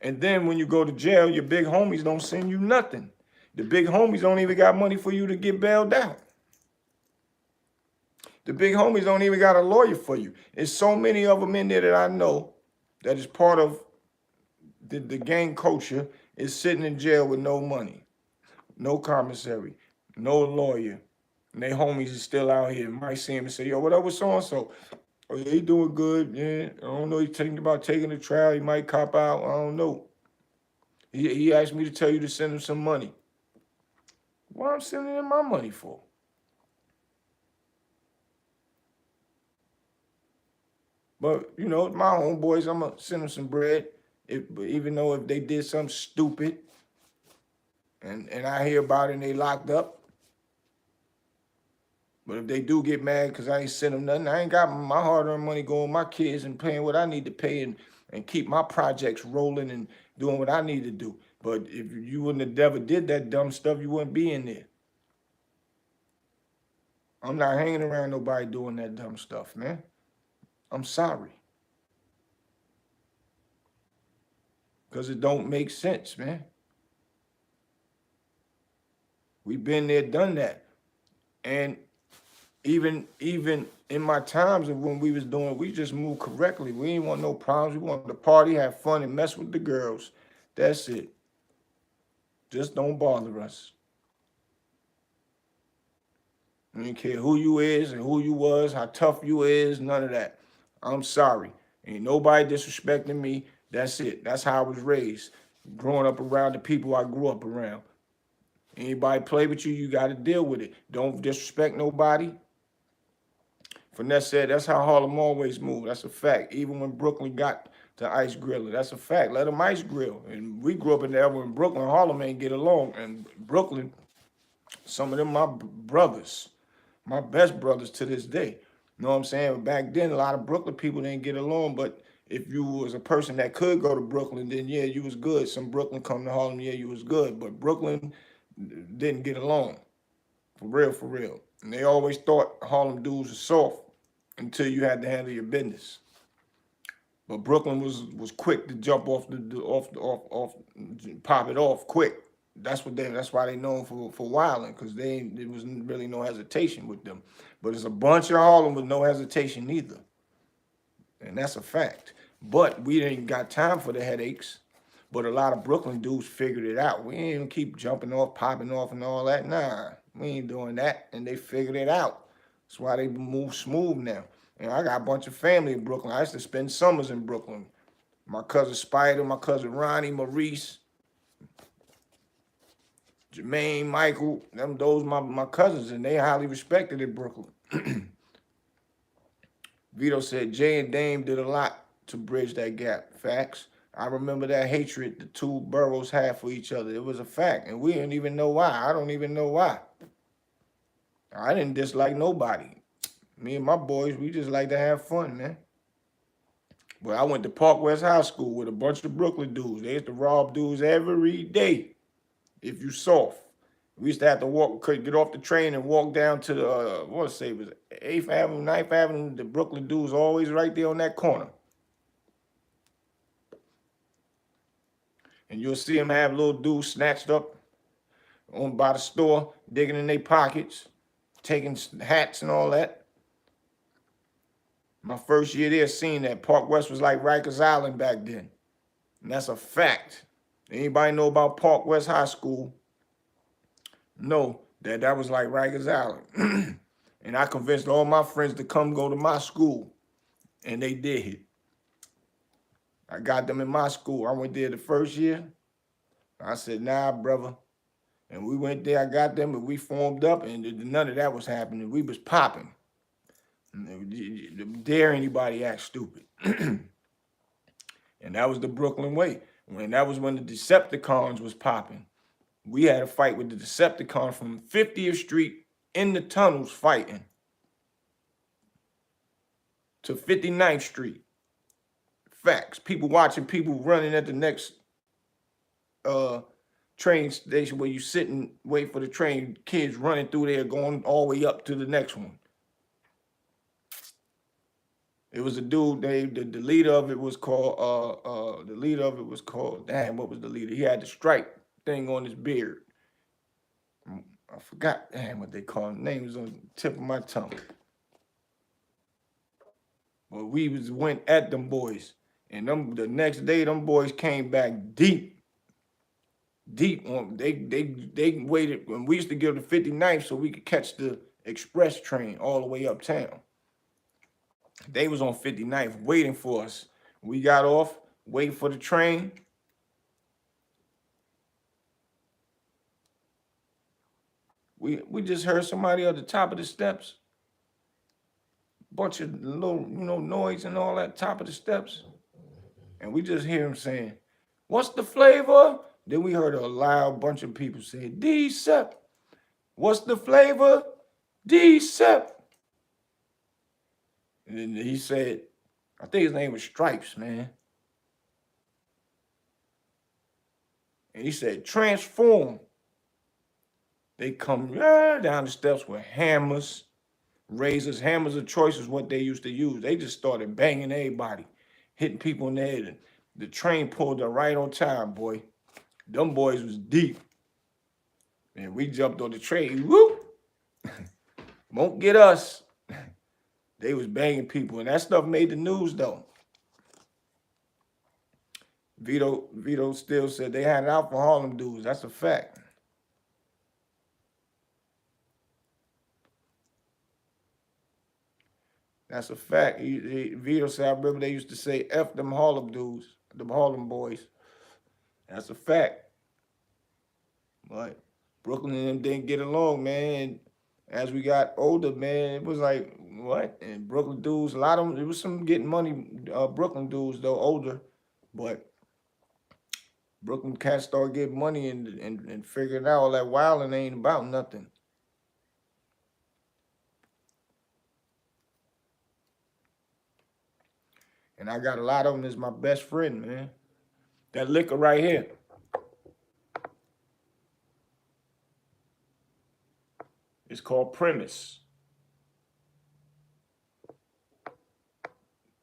A: And then when you go to jail, your big homies don't send you nothing. The big homies don't even got money for you to get bailed out. The big homies don't even got a lawyer for you. There's so many of them in there that I know that is part of the gang culture is sitting in jail with no money, no commissary, no lawyer. And they homies is still out here. Might see him and say, yo, what up with so-and-so? Oh, yeah, he doing good. Yeah, I don't know. He's thinking about taking a trial. He might cop out. I don't know. He asked me to tell you to send him some money. What I'm sending him my money for? But, you know, my homeboys, I'm going to send them some bread. Even though if they did something stupid and I hear about it and they locked up. But if they do get mad because I ain't sent them nothing, I ain't got my hard-earned money going my kids and paying what I need to pay and keep my projects rolling and doing what I need to do. But if you wouldn't have ever did that dumb stuff, you wouldn't be in there. I'm not hanging around nobody doing that dumb stuff, man. I'm sorry. Because it don't make sense, man. We've been there, done that. And even in my times of when we was doing, we just moved correctly. We didn't want no problems. We wanted to party, have fun, and mess with the girls. That's it. Just don't bother us. I don't care who you is and who you was, how tough you is, none of that. I'm sorry. Ain't nobody disrespecting me. That's it. That's how I was raised. Growing up around the people I grew up around. Anybody play with you, you got to deal with it. Don't disrespect nobody. Finesse said, that's how Harlem always moved. That's a fact. Even when Brooklyn got to ice grilling, that's a fact. Let them ice grill. And we grew up in there in Brooklyn. Harlem ain't get along. And Brooklyn, some of them my brothers, my best brothers to this day. You know what I'm saying? But back then, a lot of Brooklyn people didn't get along. But if you was a person that could go to Brooklyn, then yeah, you was good. Some Brooklyn come to Harlem, yeah, you was good. But Brooklyn didn't get along. For real, for real. And they always thought Harlem dudes were soft until you had to handle your business. But Brooklyn was quick to jump off pop it off quick. That's why they known for wilding, because there was really no hesitation with them. But it's a bunch of Harlem with no hesitation either. And that's a fact. But we ain't got time for the headaches. But a lot of Brooklyn dudes figured it out. We ain't even keep jumping off, popping off and all that. Nah, we ain't doing that. And they figured it out. That's why they move smooth now. And I got a bunch of family in Brooklyn. I used to spend summers in Brooklyn. My cousin Spider, my cousin Ronnie, Maurice, Jermaine, Michael, those my cousins, and they highly respected in Brooklyn. Vito said Jay and Dame did a lot to bridge that gap. Facts. I remember that hatred the two boroughs had for each other. It was a fact, and we didn't even know why. I don't even know why. I didn't dislike nobody. Me and my boys, we just like to have fun, man. But I went to Park West High School with a bunch of Brooklyn dudes. They used to rob dudes every day. If you soft. We used to have to get off the train and walk down to the, it was 8th Avenue, 9th Avenue. The Brooklyn dudes always right there on that corner. And you'll see them have little dudes snatched up by the store, digging in their pockets, taking hats and all that. My first year there, seeing that Park West was like Rikers Island back then. And that's a fact. Anybody know about Park West High School know that was like Rikers Island. And I convinced all my friends to come go to my school. And they did. I got them in my school. I went there the first year. I said, nah, brother. And we went there, I got them, and we formed up, and none of that was happening. We was popping. Dare anybody act stupid. And that was the Brooklyn way. That was when the Decepticons was popping. We had a fight with the Decepticon from 50th Street in the tunnels fighting to 59th Street. Facts. People watching, people running at the next train station where you sit and wait for the train. Kids running through there, going all the way up to the next one. It was a dude. The leader of it was called damn, what was the leader? He had the stripe thing on his beard. I forgot damn what they call him. Name was on the tip of my tongue. But we went at them boys, and the next day them boys came back deep on. They waited when we used to give the 59th so we could catch the express train all the way uptown. They was on 59th waiting for us. We got off, waiting for the train. We just heard somebody at the top of the steps. Bunch of little, noise and all that top of the steps. And we just hear him saying, "What's the flavor?" Then we heard a loud bunch of people say, "D-Sep. What's the flavor? D-Sep." And then he said, I think his name was Stripes, man. And he said, "Transform." They come down the steps with hammers, razors. Hammers of choice is what they used to use. They just started banging everybody, hitting people in the head. The train pulled up right on time, boy. Them boys was deep. And we jumped on the train. Whoop! Won't get us. They was banging people. And that stuff made the news, though. Vito still said they had it out for Harlem dudes. That's a fact. That's a fact. Vito said, I remember they used to say, "F them Harlem dudes, them Harlem boys." That's a fact. But Brooklyn and them didn't get along, man. As we got older, man, it was like, what? And Brooklyn dudes, a lot of them, there was some getting money, Brooklyn dudes, though, older. But Brooklyn cats started getting money and figuring out all that wilding ain't about nothing. And I got a lot of them as my best friend, man. That liquor right here. It's called Premise.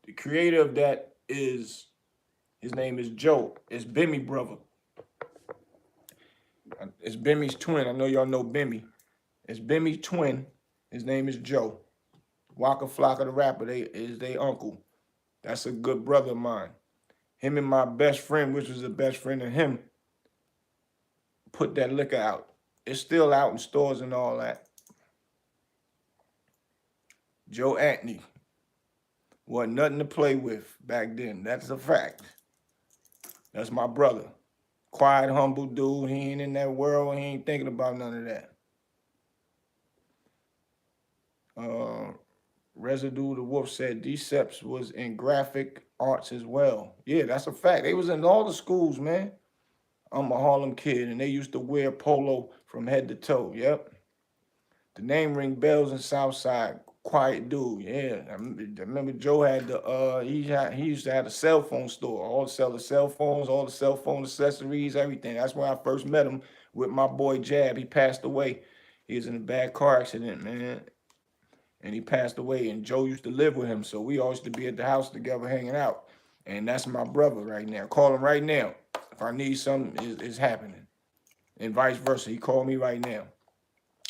A: The creator of that his name is Joe. It's Bimmy brother. It's Bimmy's twin. I know y'all know Bimmy. It's Bimmy's twin. His name is Joe. Waka Flocka the rapper is their uncle. That's a good brother of mine. Him and my best friend, which was the best friend of him, put that liquor out. It's still out in stores and all that. Joe Anthony wasn't nothing to play with back then. That's a fact. That's my brother. Quiet, humble dude. He ain't in that world. He ain't thinking about none of that. Residue the Wolf said D-Seps was in graphic arts as well. Yeah, that's a fact. They was in all the schools, man. I'm a Harlem kid, and they used to wear polo from head to toe. Yep. The name ring bells in Southside. Quiet dude. Yeah, I remember Joe had he used to have a cell phone store. All to sell the cell phones, all the cell phone accessories, everything. That's when I first met him with my boy Jab. He passed away. He was in a bad car accident, man. And he passed away, and Joe used to live with him, so we always used to be at the house together hanging out. And that's my brother right now. Call him right now. If I need something, it's happening. And vice versa. He called me right now.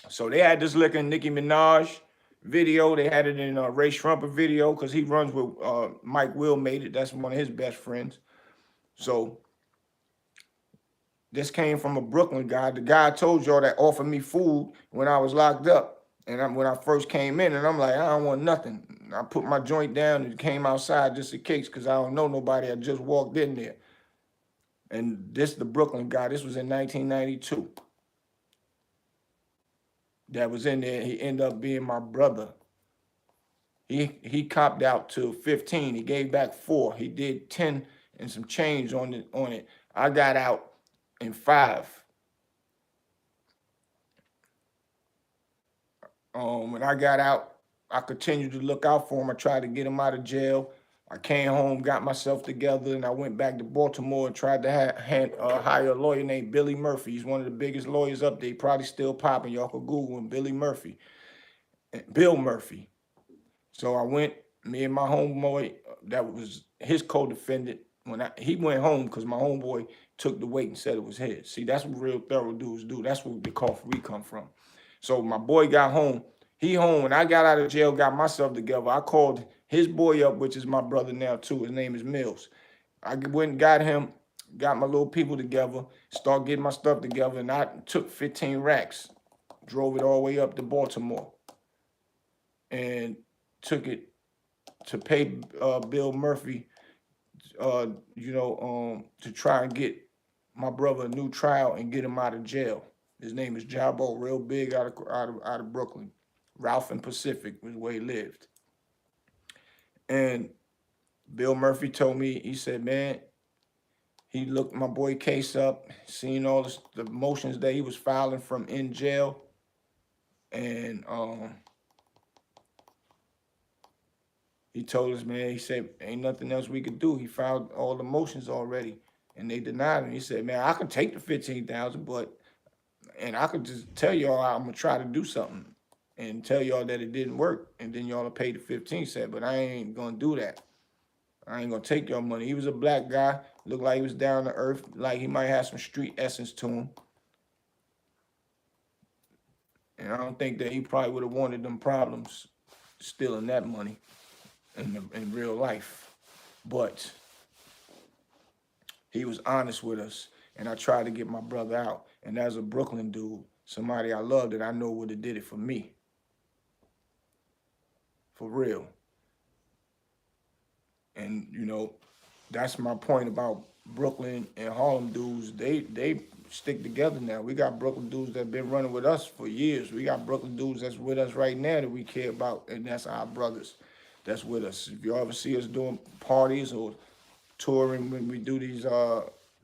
A: So they had this liquor in Nicki Minaj video. They had it in Ray Shrumper video because he runs with Mike Will made it. That's one of his best friends. So this came from a Brooklyn guy. The guy I told y'all that offered me food when I was locked up. And when I first came in, and I'm like, I don't want nothing. I put my joint down and came outside just in case because I don't know nobody. I just walked in there. And this the Brooklyn guy. This was in 1992. That was in there. He ended up being my brother. He copped out to 15. He gave back 4. He did 10 and some change on it. I got out in 5. When I got out, I continued to look out for him. I tried to get him out of jail. I came home, got myself together, and I went back to Baltimore and tried to hire a lawyer named Billy Murphy. He's one of the biggest lawyers up there. He probably still popping. Y'all could Google him, Billy Murphy. Bill Murphy. So I went me and my homeboy, that was his co-defendant, he went home because my homeboy took the weight and said it was his. See, that's what real thorough dudes do. That's where the coffee come from. So my boy got home. He home. When I got out of jail, got myself together, I called his boy up, which is my brother now too. His name is Mills. I went and got him, got my little people together, start getting my stuff together, and I took 15 racks, drove it all the way up to Baltimore, and took it to pay Bill Murphy, to try and get my brother a new trial and get him out of jail. His name is Jabo, real big out of Brooklyn. Ralph and Pacific was where he lived. And Bill Murphy told me, he said, man, he looked my boy case up, seen all the motions that he was filing from in jail, and he told us, man, he said, ain't nothing else we could do. He filed all the motions already, and they denied him. He said, man, I can take the 15,000, and I could just tell y'all I'm gonna try to do something and tell y'all that it didn't work, and then y'all will pay the 15 cent, but I ain't gonna do that. I ain't gonna take your money. He was a black guy, looked like he was down to earth, like he might have some street essence to him. And I don't think that he probably would have wanted them problems stealing that money in real life. But he was honest with us, and I tried to get my brother out. And as a Brooklyn dude, somebody I loved that I know would have did it for me. For real. And, that's my point about Brooklyn and Harlem dudes. They stick together now. We got Brooklyn dudes that been running with us for years. We got Brooklyn dudes that's with us right now that we care about, and that's our brothers that's with us. If you ever see us doing parties or touring, when we do these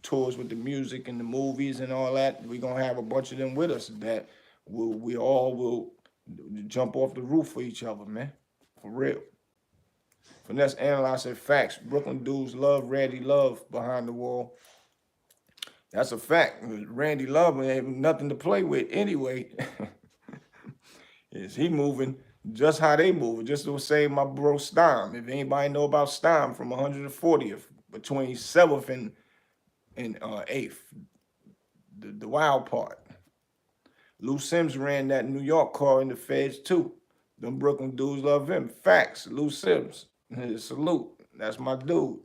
A: tours with the music and the movies and all that, we're going to have a bunch of them with us that we all will jump off the roof for each other, man. For real. Finesse analyze said facts. Brooklyn dudes love Randy Love behind the wall. That's a fact. Randy Love ain't nothing to play with anyway. Is he moving just how they move? Just to say my bro Stein. If anybody know about Stein from 140th, between 7th and 8th, the wild part. Lou Sims ran that New York car in the feds too. Them Brooklyn dudes love him. Facts. Lou Sims. Salute. That's my dude.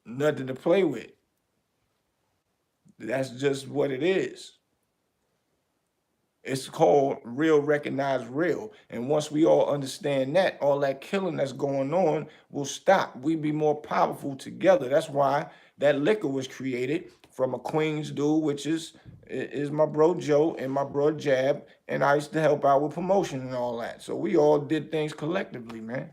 A: Nothing to play with. That's just what it is. It's called real, recognize real. And once we all understand that, all that killing that's going on will stop. We be more powerful together. That's why that liquor was created from a Queens dude, which is my bro Joe and my bro Jab. And I used to help out with promotion and all that. So we all did things collectively, man.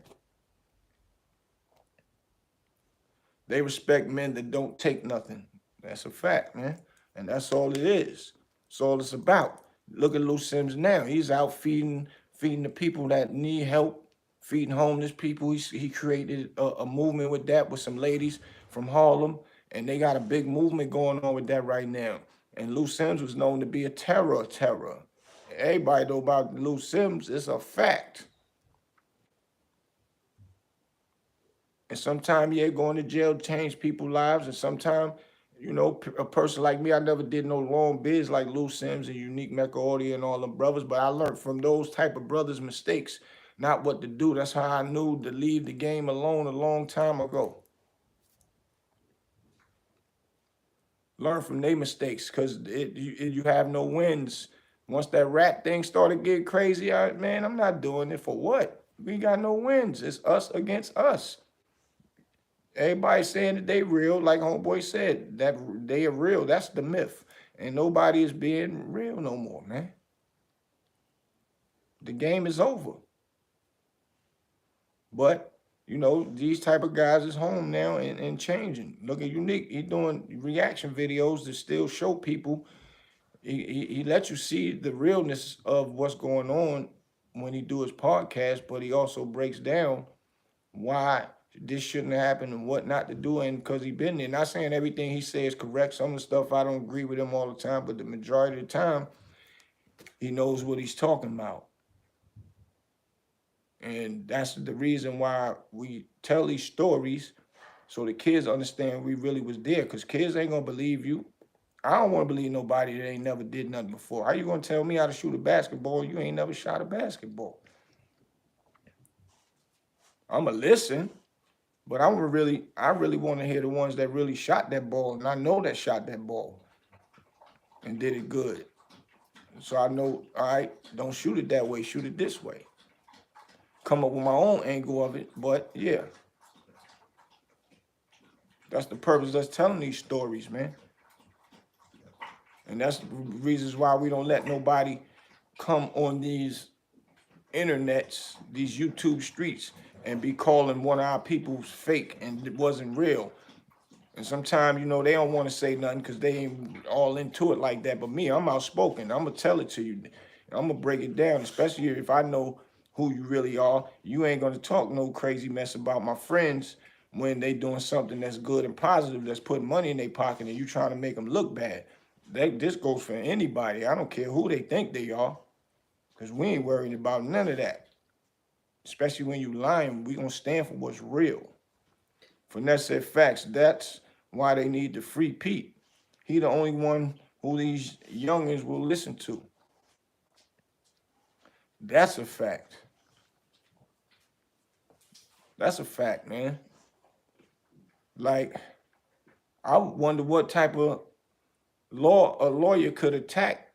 A: They respect men that don't take nothing. That's a fact, man. And that's all it is. That's all it's about. Look at Lou Sims now. He's out feeding the people that need help, feeding homeless people. He created a movement with that with some ladies from Harlem, and they got a big movement going on with that right now. And Lou Sims was known to be a terror. Everybody know about Lou Sims. It's a fact. And sometimes, going to jail change people's lives. And sometimes, a person like me, I never did no long biz like Lou Sims and Unique Mecca Audio and all them brothers, but I learned from those type of brothers' mistakes, not what to do. That's how I knew to leave the game alone a long time ago. Learn from their mistakes, because you have no wins. Once that rap thing started getting crazy, man, I'm not doing it for what? We got no wins. It's us against us. Everybody saying that they real, like homeboy said, that they are real. That's the myth. And nobody is being real no more, man. The game is over. But, these type of guys is home now and changing. Look at Unique. He doing reaction videos to still show people. He lets you see the realness of what's going on when he do his podcast, but he also breaks down why this shouldn't happen and what not to do, and because he been there. Not saying everything he says is correct. Some of the stuff I don't agree with him all the time, but the majority of the time, he knows what he's talking about. And that's the reason why we tell these stories so the kids understand we really was there. Because kids ain't gonna believe you. I don't want to believe nobody that ain't never did nothing before. How you gonna tell me how to shoot a basketball? You ain't never shot a basketball. I'ma listen, but I really want to hear the ones that really shot that ball, and I know that shot that ball and did it good. So I know, all right, don't shoot it that way, shoot it this way. Come up with my own angle of it, but yeah, that's the purpose of us telling these stories, man. And that's the reasons why we don't let nobody come on these internets, these YouTube streets, and be calling one of our people's fake and it wasn't real. And sometimes, they don't want to say nothing because they ain't all into it like that. But me, I'm outspoken. I'm going to tell it to you. I'm going to break it down, especially if I know who you really are. You ain't going to talk no crazy mess about my friends when they doing something that's good and positive, that's putting money in their pocket, and you trying to make them look bad. This goes for anybody. I don't care who they think they are, because we ain't worried about none of that. Especially when you lying, we going to stand for what's real. Finesse said facts. That's why they need to free Pete. He the only one who these youngins will listen to. That's a fact. That's a fact, man. Like, I wonder what type of law a lawyer could attack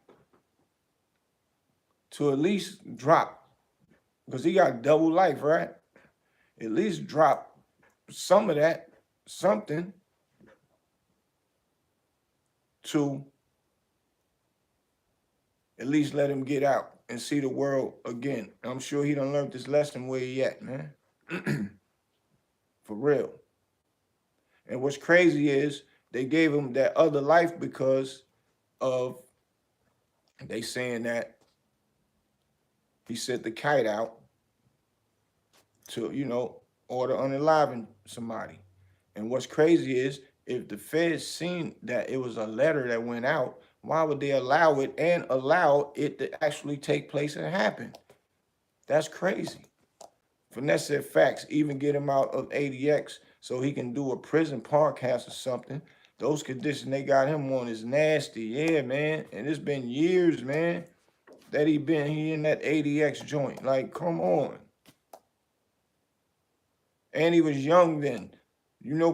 A: to at least drop, because he got double life, right? At least drop some of that, something, to at least let him get out and see the world again. I'm sure he done learned this lesson where he at, man. For real. And what's crazy is they gave him that other life because of, they saying that he sent the kite out to, or to unaliven somebody. And what's crazy is if the feds seen that it was a letter that went out, why would they allow it and allow it to actually take place and happen? That's crazy. Finesse said facts, even get him out of ADX so he can do a prison podcast or something. Those conditions they got him on is nasty. Yeah, man. And it's been years, man, that he in that ADX joint. Like, come on. And he was young then.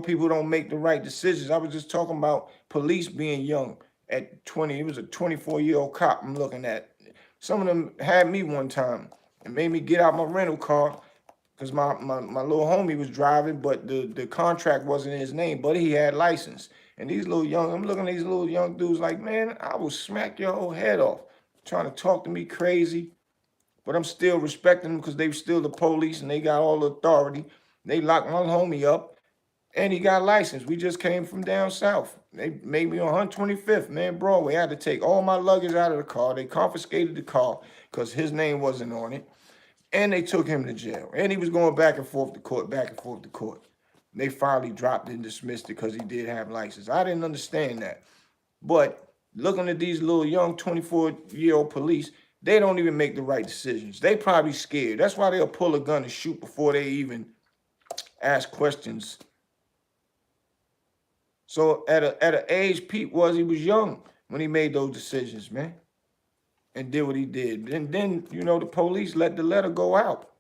A: People don't make the right decisions. I was just talking about police being young at 20. He was a 24-year-old cop I'm looking at. Some of them had me one time and made me get out my rental car because my little homie was driving, but the contract wasn't in his name, but he had license. And I'm looking at these little young dudes like, man, I will smack your whole head off trying to talk to me crazy, but I'm still respecting them because they were still the police and they got all the authority. They locked my homie up and he got license. We just came from down south. They made me on 125th, man, Broadway. I had to take all my luggage out of the car. They confiscated the car because his name wasn't on it. And they took him to jail. And he was going back and forth to court, back and forth to court. They finally dropped it and dismissed it because he did have license. I didn't understand that. But looking at these little young 24-year-old police, they don't even make the right decisions. They probably scared. That's why they'll pull a gun and shoot before they even ask questions. So at an age Pete he was young when he made those decisions, man, and did what he did. And then, the police let the letter go out.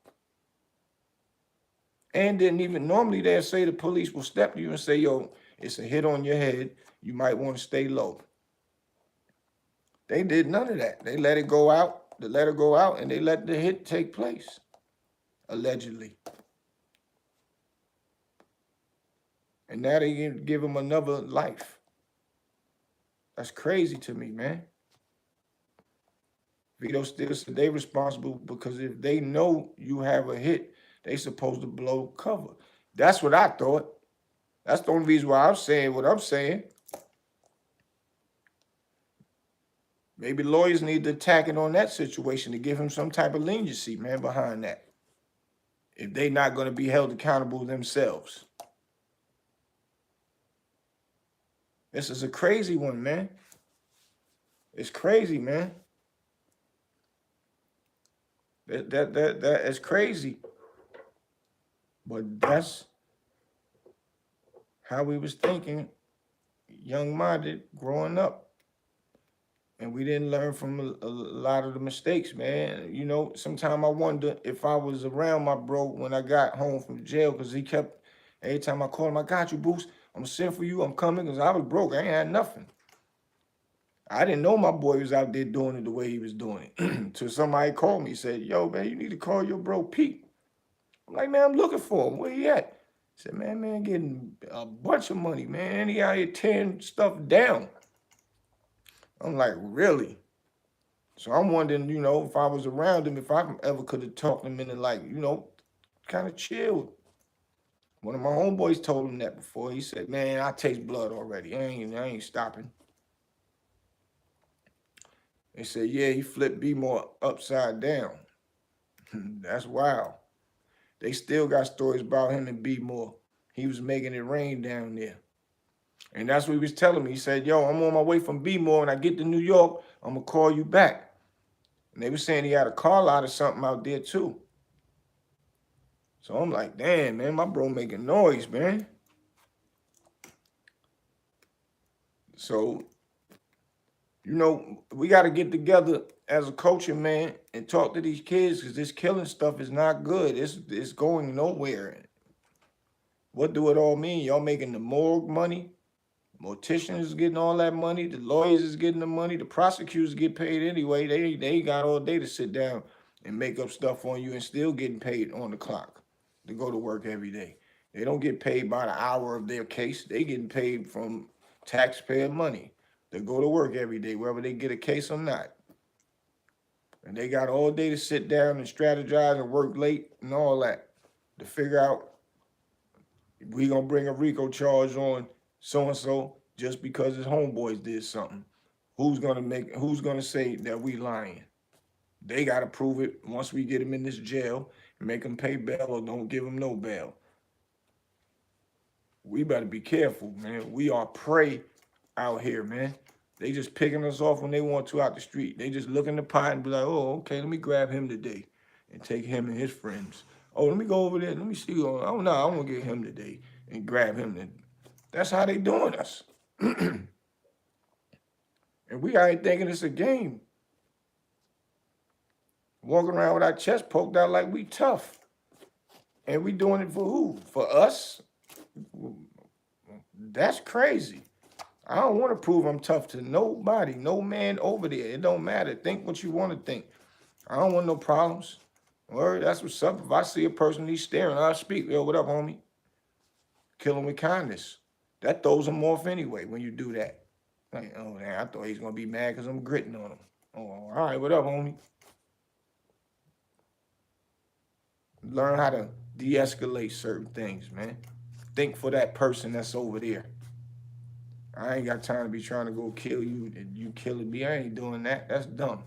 A: And didn't even, normally they'll say the police will step to you and say, yo, it's a hit on your head. You might want to stay low. They did none of that. They let it go out, the letter go out, and they let the hit take place, allegedly. And now they give him another life. That's crazy to me, man. Vito still said they responsible because if they know you have a hit, they supposed to blow cover. That's what I thought. That's the only reason why I'm saying what I'm saying. Maybe lawyers need to attack it on that situation to give him some type of leniency, man, behind that. If they not going to be held accountable themselves. This is a crazy one, man. It's crazy, man. That is crazy. But that's how we was thinking, young-minded, growing up. And we didn't learn from a lot of the mistakes, man. You know, sometimes I wonder if I was around my bro when I got home from jail, because he kept, every time I called him, I got you, Boost. I'm gonna send for you. I'm coming, because I was broke. I ain't had nothing. I didn't know my boy was out there doing it the way he was doing it. Until somebody called me, said, yo, man, you need to call your bro Pete. I'm like, man, I'm looking for him. Where he at? He said, man, getting a bunch of money, man. And he out here tearing stuff down. I'm like, really? So I'm wondering, you know, if I was around him, if I ever could have talked him into, like, you know, kind of chilled. One of my homeboys told him that before. He said, man, I taste blood already. I ain't stopping. They said, yeah, he flipped B-More upside down. That's wild. They still got stories about him and B-More. He was making it rain down there. And that's what he was telling me. He said, yo, I'm on my way from B-More. When I get to New York, I'm going to call you back. And they were saying he had a car lot or something out there too. So I'm like, damn, man, my bro making noise, man. So, you know, we got to get together as a culture, man, and talk to these kids, because this killing stuff is not good. It's going nowhere. What do it all mean? Y'all making the morgue money? Morticians is getting all that money. The lawyers is getting the money. The prosecutors get paid anyway. They got all day to sit down and make up stuff on you and still getting paid on the clock to go to work every day. They don't get paid by the hour of their case. They getting paid from taxpayer money to go to work every day, whether they get a case or not. And they got all day to sit down and strategize and work late and all that to figure out, we gonna bring a RICO charge on so-and-so just because his homeboys did something. Who's gonna say that we lying? They gotta prove it once we get him in this jail and make him pay bail or don't give him no bail. We better be careful, man. We are prey out here, man. They just picking us off when they want to out the street. They just look in the pot and be like, oh, okay, let me grab him today and take him and his friends. Oh, let me go over there. Let me see. Oh, no, I'm going to get him today and grab him. That's how they doing us. And we ain't thinking it's a game. Walking around with our chest poked out like we tough. And we doing it for who? For us? That's crazy. I don't want to prove I'm tough to nobody, no man over there. It don't matter. Think what you want to think. I don't want no problems. Word, that's what's up. If I see a person he's staring, I'll speak. Yo, what up, homie? Kill him with kindness. That throws him off anyway when you do that. Like, oh, man, I thought he's going to be mad because I'm gritting on him. Oh, all right, what up, homie? Learn how to de-escalate certain things, man. Think for that person that's over there. I ain't got time to be trying to go kill you and you killing me. I ain't doing that. That's dumb.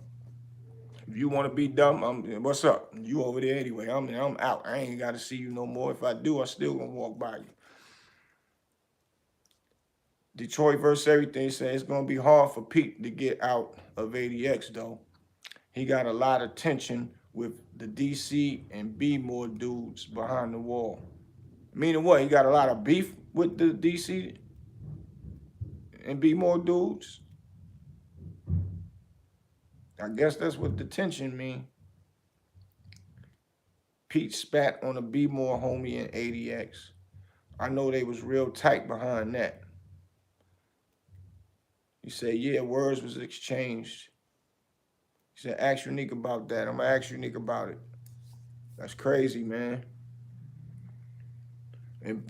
A: If you want to be dumb, what's up? You over there anyway. I'm out. I ain't got to see you no more. If I do, I still gonna walk by you. Detroit versus everything says it's gonna be hard for Pete to get out of ADX though. He got a lot of tension with the DC and B-More dudes behind the wall. Meaning what? He got a lot of beef with the DC and B-More dudes? I guess that's what the tension mean. Pete spat on a B-More homie in ADX. I know they was real tight behind that. He said, yeah, words was exchanged. He said, ask Unique about that. I'm gonna ask Unique about it. That's crazy, man. And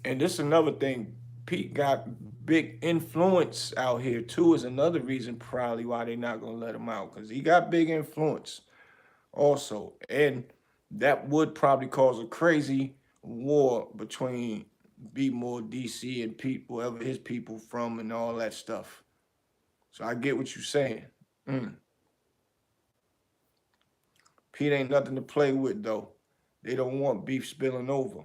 A: this is another thing. Pete got big influence out here too, is another reason probably why they're not gonna let him out, because he got big influence also. And that would probably cause a crazy war between B-More, DC, and Pete, wherever his people from and all that stuff. So I get what you're saying. Pete ain't nothing to play with, though. They don't want beef spilling over.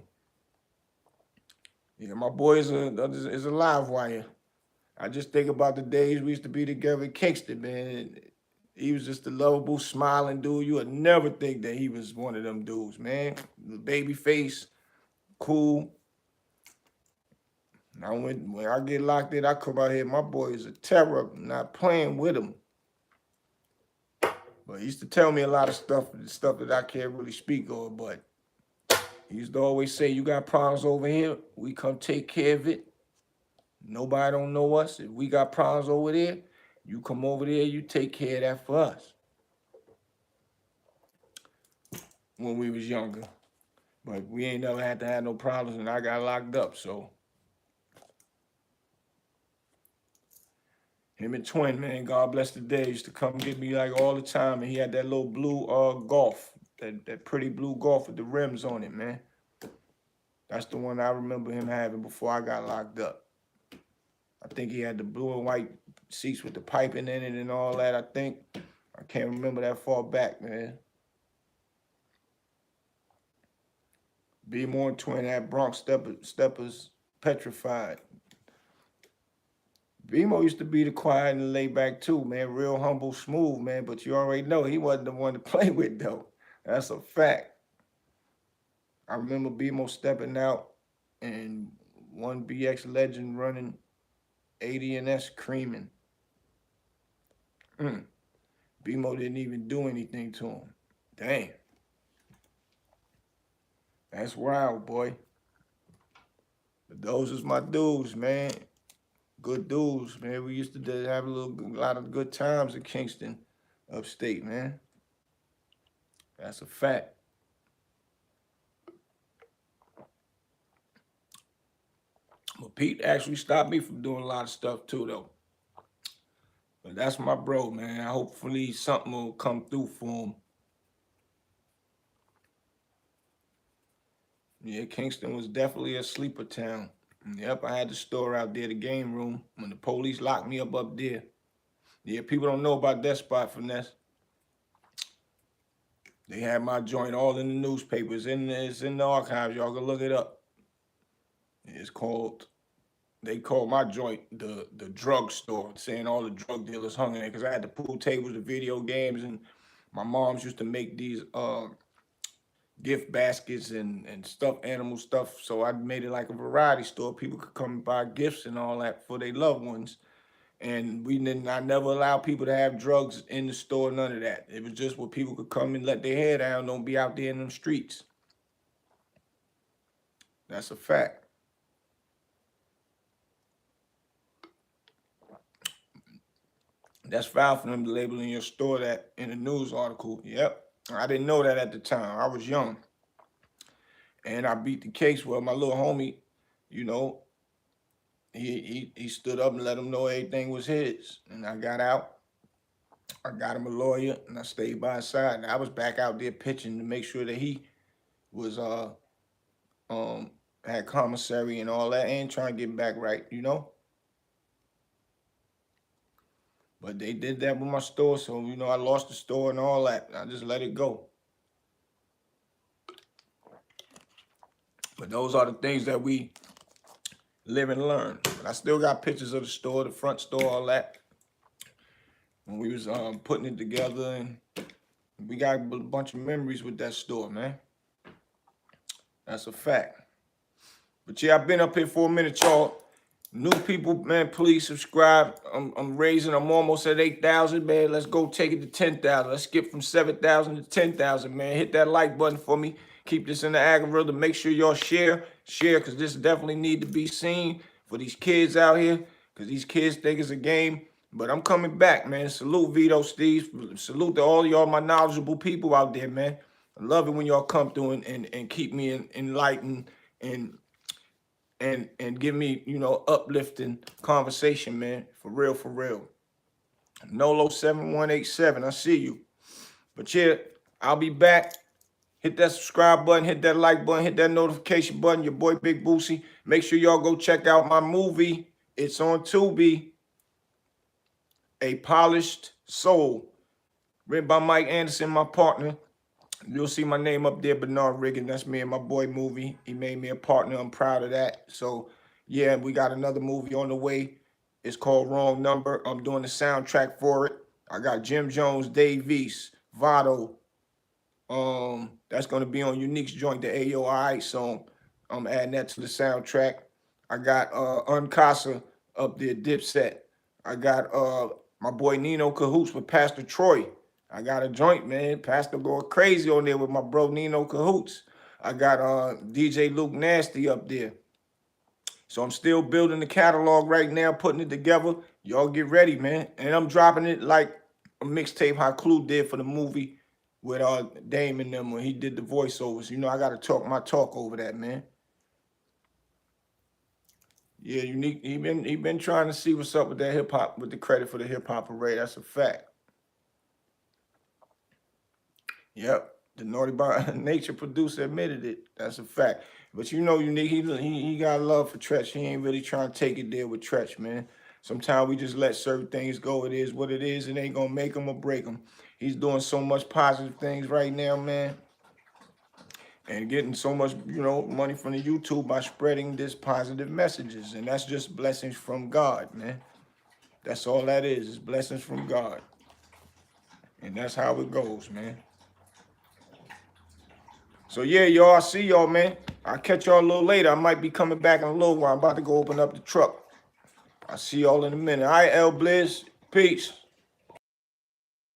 A: Yeah, my boy is a live wire. I just think about the days we used to be together in Kingston, man. He was just a lovable, smiling dude. You would never think that he was one of them dudes, man. The baby face, cool. Now when I get locked in, I come out here, my boy is a terror. I'm not playing with him. But he used to tell me a lot of stuff that I can't really speak on. But he used to always say, you got problems over here, we come take care of it. Nobody don't know us. If we got problems over there, you come over there, you take care of that for us. When we was younger. But we ain't never had to have no problems, and I got locked up, so. Him and Twin, man, God bless the day, used to come get me like all the time, and he had that little blue Golf, that pretty blue Golf with the rims on it, man. That's the one I remember him having before I got locked up. I think he had the blue and white seats with the piping in it and all that, I think. I can't remember that far back, man. B-More and Twin had Bronx steppers petrified. B-Mo used to be the quiet and laid back too, man. Real humble, smooth, man. But you already know he wasn't the one to play with, though. That's a fact. I remember B-Mo stepping out and one BX legend running 80 and S creaming. B-Mo didn't even do anything to him. Damn. That's wild, boy. But those is my dudes, man. Good dudes, man. We used to have a lot of good times in Kingston, upstate, man. That's a fact. But Pete actually stopped me from doing a lot of stuff too, though. But that's my bro, man. Hopefully something will come through for him. Yeah, Kingston was definitely a sleeper town. Yep, I had the store out there, the game room, when the police locked me up there. Yeah, people don't know about that spot, Finesse. They had my joint all in the newspapers, it's in the archives. Y'all can look it up. It's called, they called my joint the drug store, saying all the drug dealers hung in there, because I had the pool tables, the video games, and my moms used to make these gift baskets and stuffed animal stuff. So I made it like a variety store. People could come and buy gifts and all that for their loved ones. And I never allowed people to have drugs in the store, none of that. It was just where people could come and let their hair down, don't be out there in them streets. That's a fact. That's foul for them to label in your store that in a news article. Yep. I didn't know that at the time. I was young. And I beat the case. Well, my little homie, you know, he stood up and let him know everything was his. And I got out. I got him a lawyer, and I stayed by his side. And I was back out there pitching to make sure that he was had commissary and all that, and trying to get back right, you know. But they did that with my store, so you know I lost the store and all that. I just let it go. But those are the things that we live and learn. But I still got pictures of the store, the front store, all that. When we was putting it together, and we got a bunch of memories with that store, man. That's a fact. But yeah, I've been up here for a minute, y'all. New people, man, please subscribe. I'm almost at 8,000, man. Let's go take it to 10,000. Let's skip from 7,000 to 10,000, man. Hit that like button for me. Keep this in the algorithm. Make sure y'all share, because this definitely need to be seen for these kids out here, because these kids think it's a game. But I'm coming back, man. Salute Vito, Steve. Salute to all y'all, my knowledgeable people out there, man. I love it when y'all come through and keep me enlightened and give me, you know, uplifting conversation, man. For real, for real. Nolo 7187, I see you. But yeah, I'll be back. Hit that subscribe button, hit that like button, hit that notification button. Your boy Big Boosie. Make sure y'all go check out my movie. It's on Tubi. A Polished Soul. Written by Mike Anderson, my partner. You'll see my name up there, Bernard Riggin. That's me and my boy movie. He made me a partner. I'm proud of that. So, yeah, we got another movie on the way. It's called Wrong Number. I'm doing the soundtrack for it. I got Jim Jones, Davies, Votto. That's gonna be on Unique's joint, the Ayo Alright song. I'm adding that to the soundtrack. I got Uncasa up there, Dipset. I got my boy Nino Cahoots with Pastor Troy. I got a joint, man. Pastor going crazy on there with my bro Nino Cahoots. I got DJ Luke Nasty up there. So I'm still building the catalog right now, putting it together. Y'all get ready, man. And I'm dropping it like a mixtape how Clue did for the movie with Dame and them when he did the voiceovers. You know, I gotta talk my talk over that, man. Yeah, Unique. He been trying to see what's up with that hip hop, with the credit for the hip hop parade. That's a fact. Yep, the Naughty by Nature producer admitted it. That's a fact. But you know, Unique, he got love for Tretch. He ain't really trying to take it there with Tretch, man. Sometimes we just let certain things go. It is what it is. It ain't gonna make him or break him. He's doing so much positive things right now, man, and getting so much, you know, money from the YouTube by spreading this positive messages, and that's just blessings from God, man. That's all that is blessings from God, and that's how it goes, man. So yeah, y'all, I see y'all, man. I'll catch y'all a little later. I might be coming back in a little while. I'm about to go open up the truck. I'll see y'all in a minute. All right, L Blizz. Peace.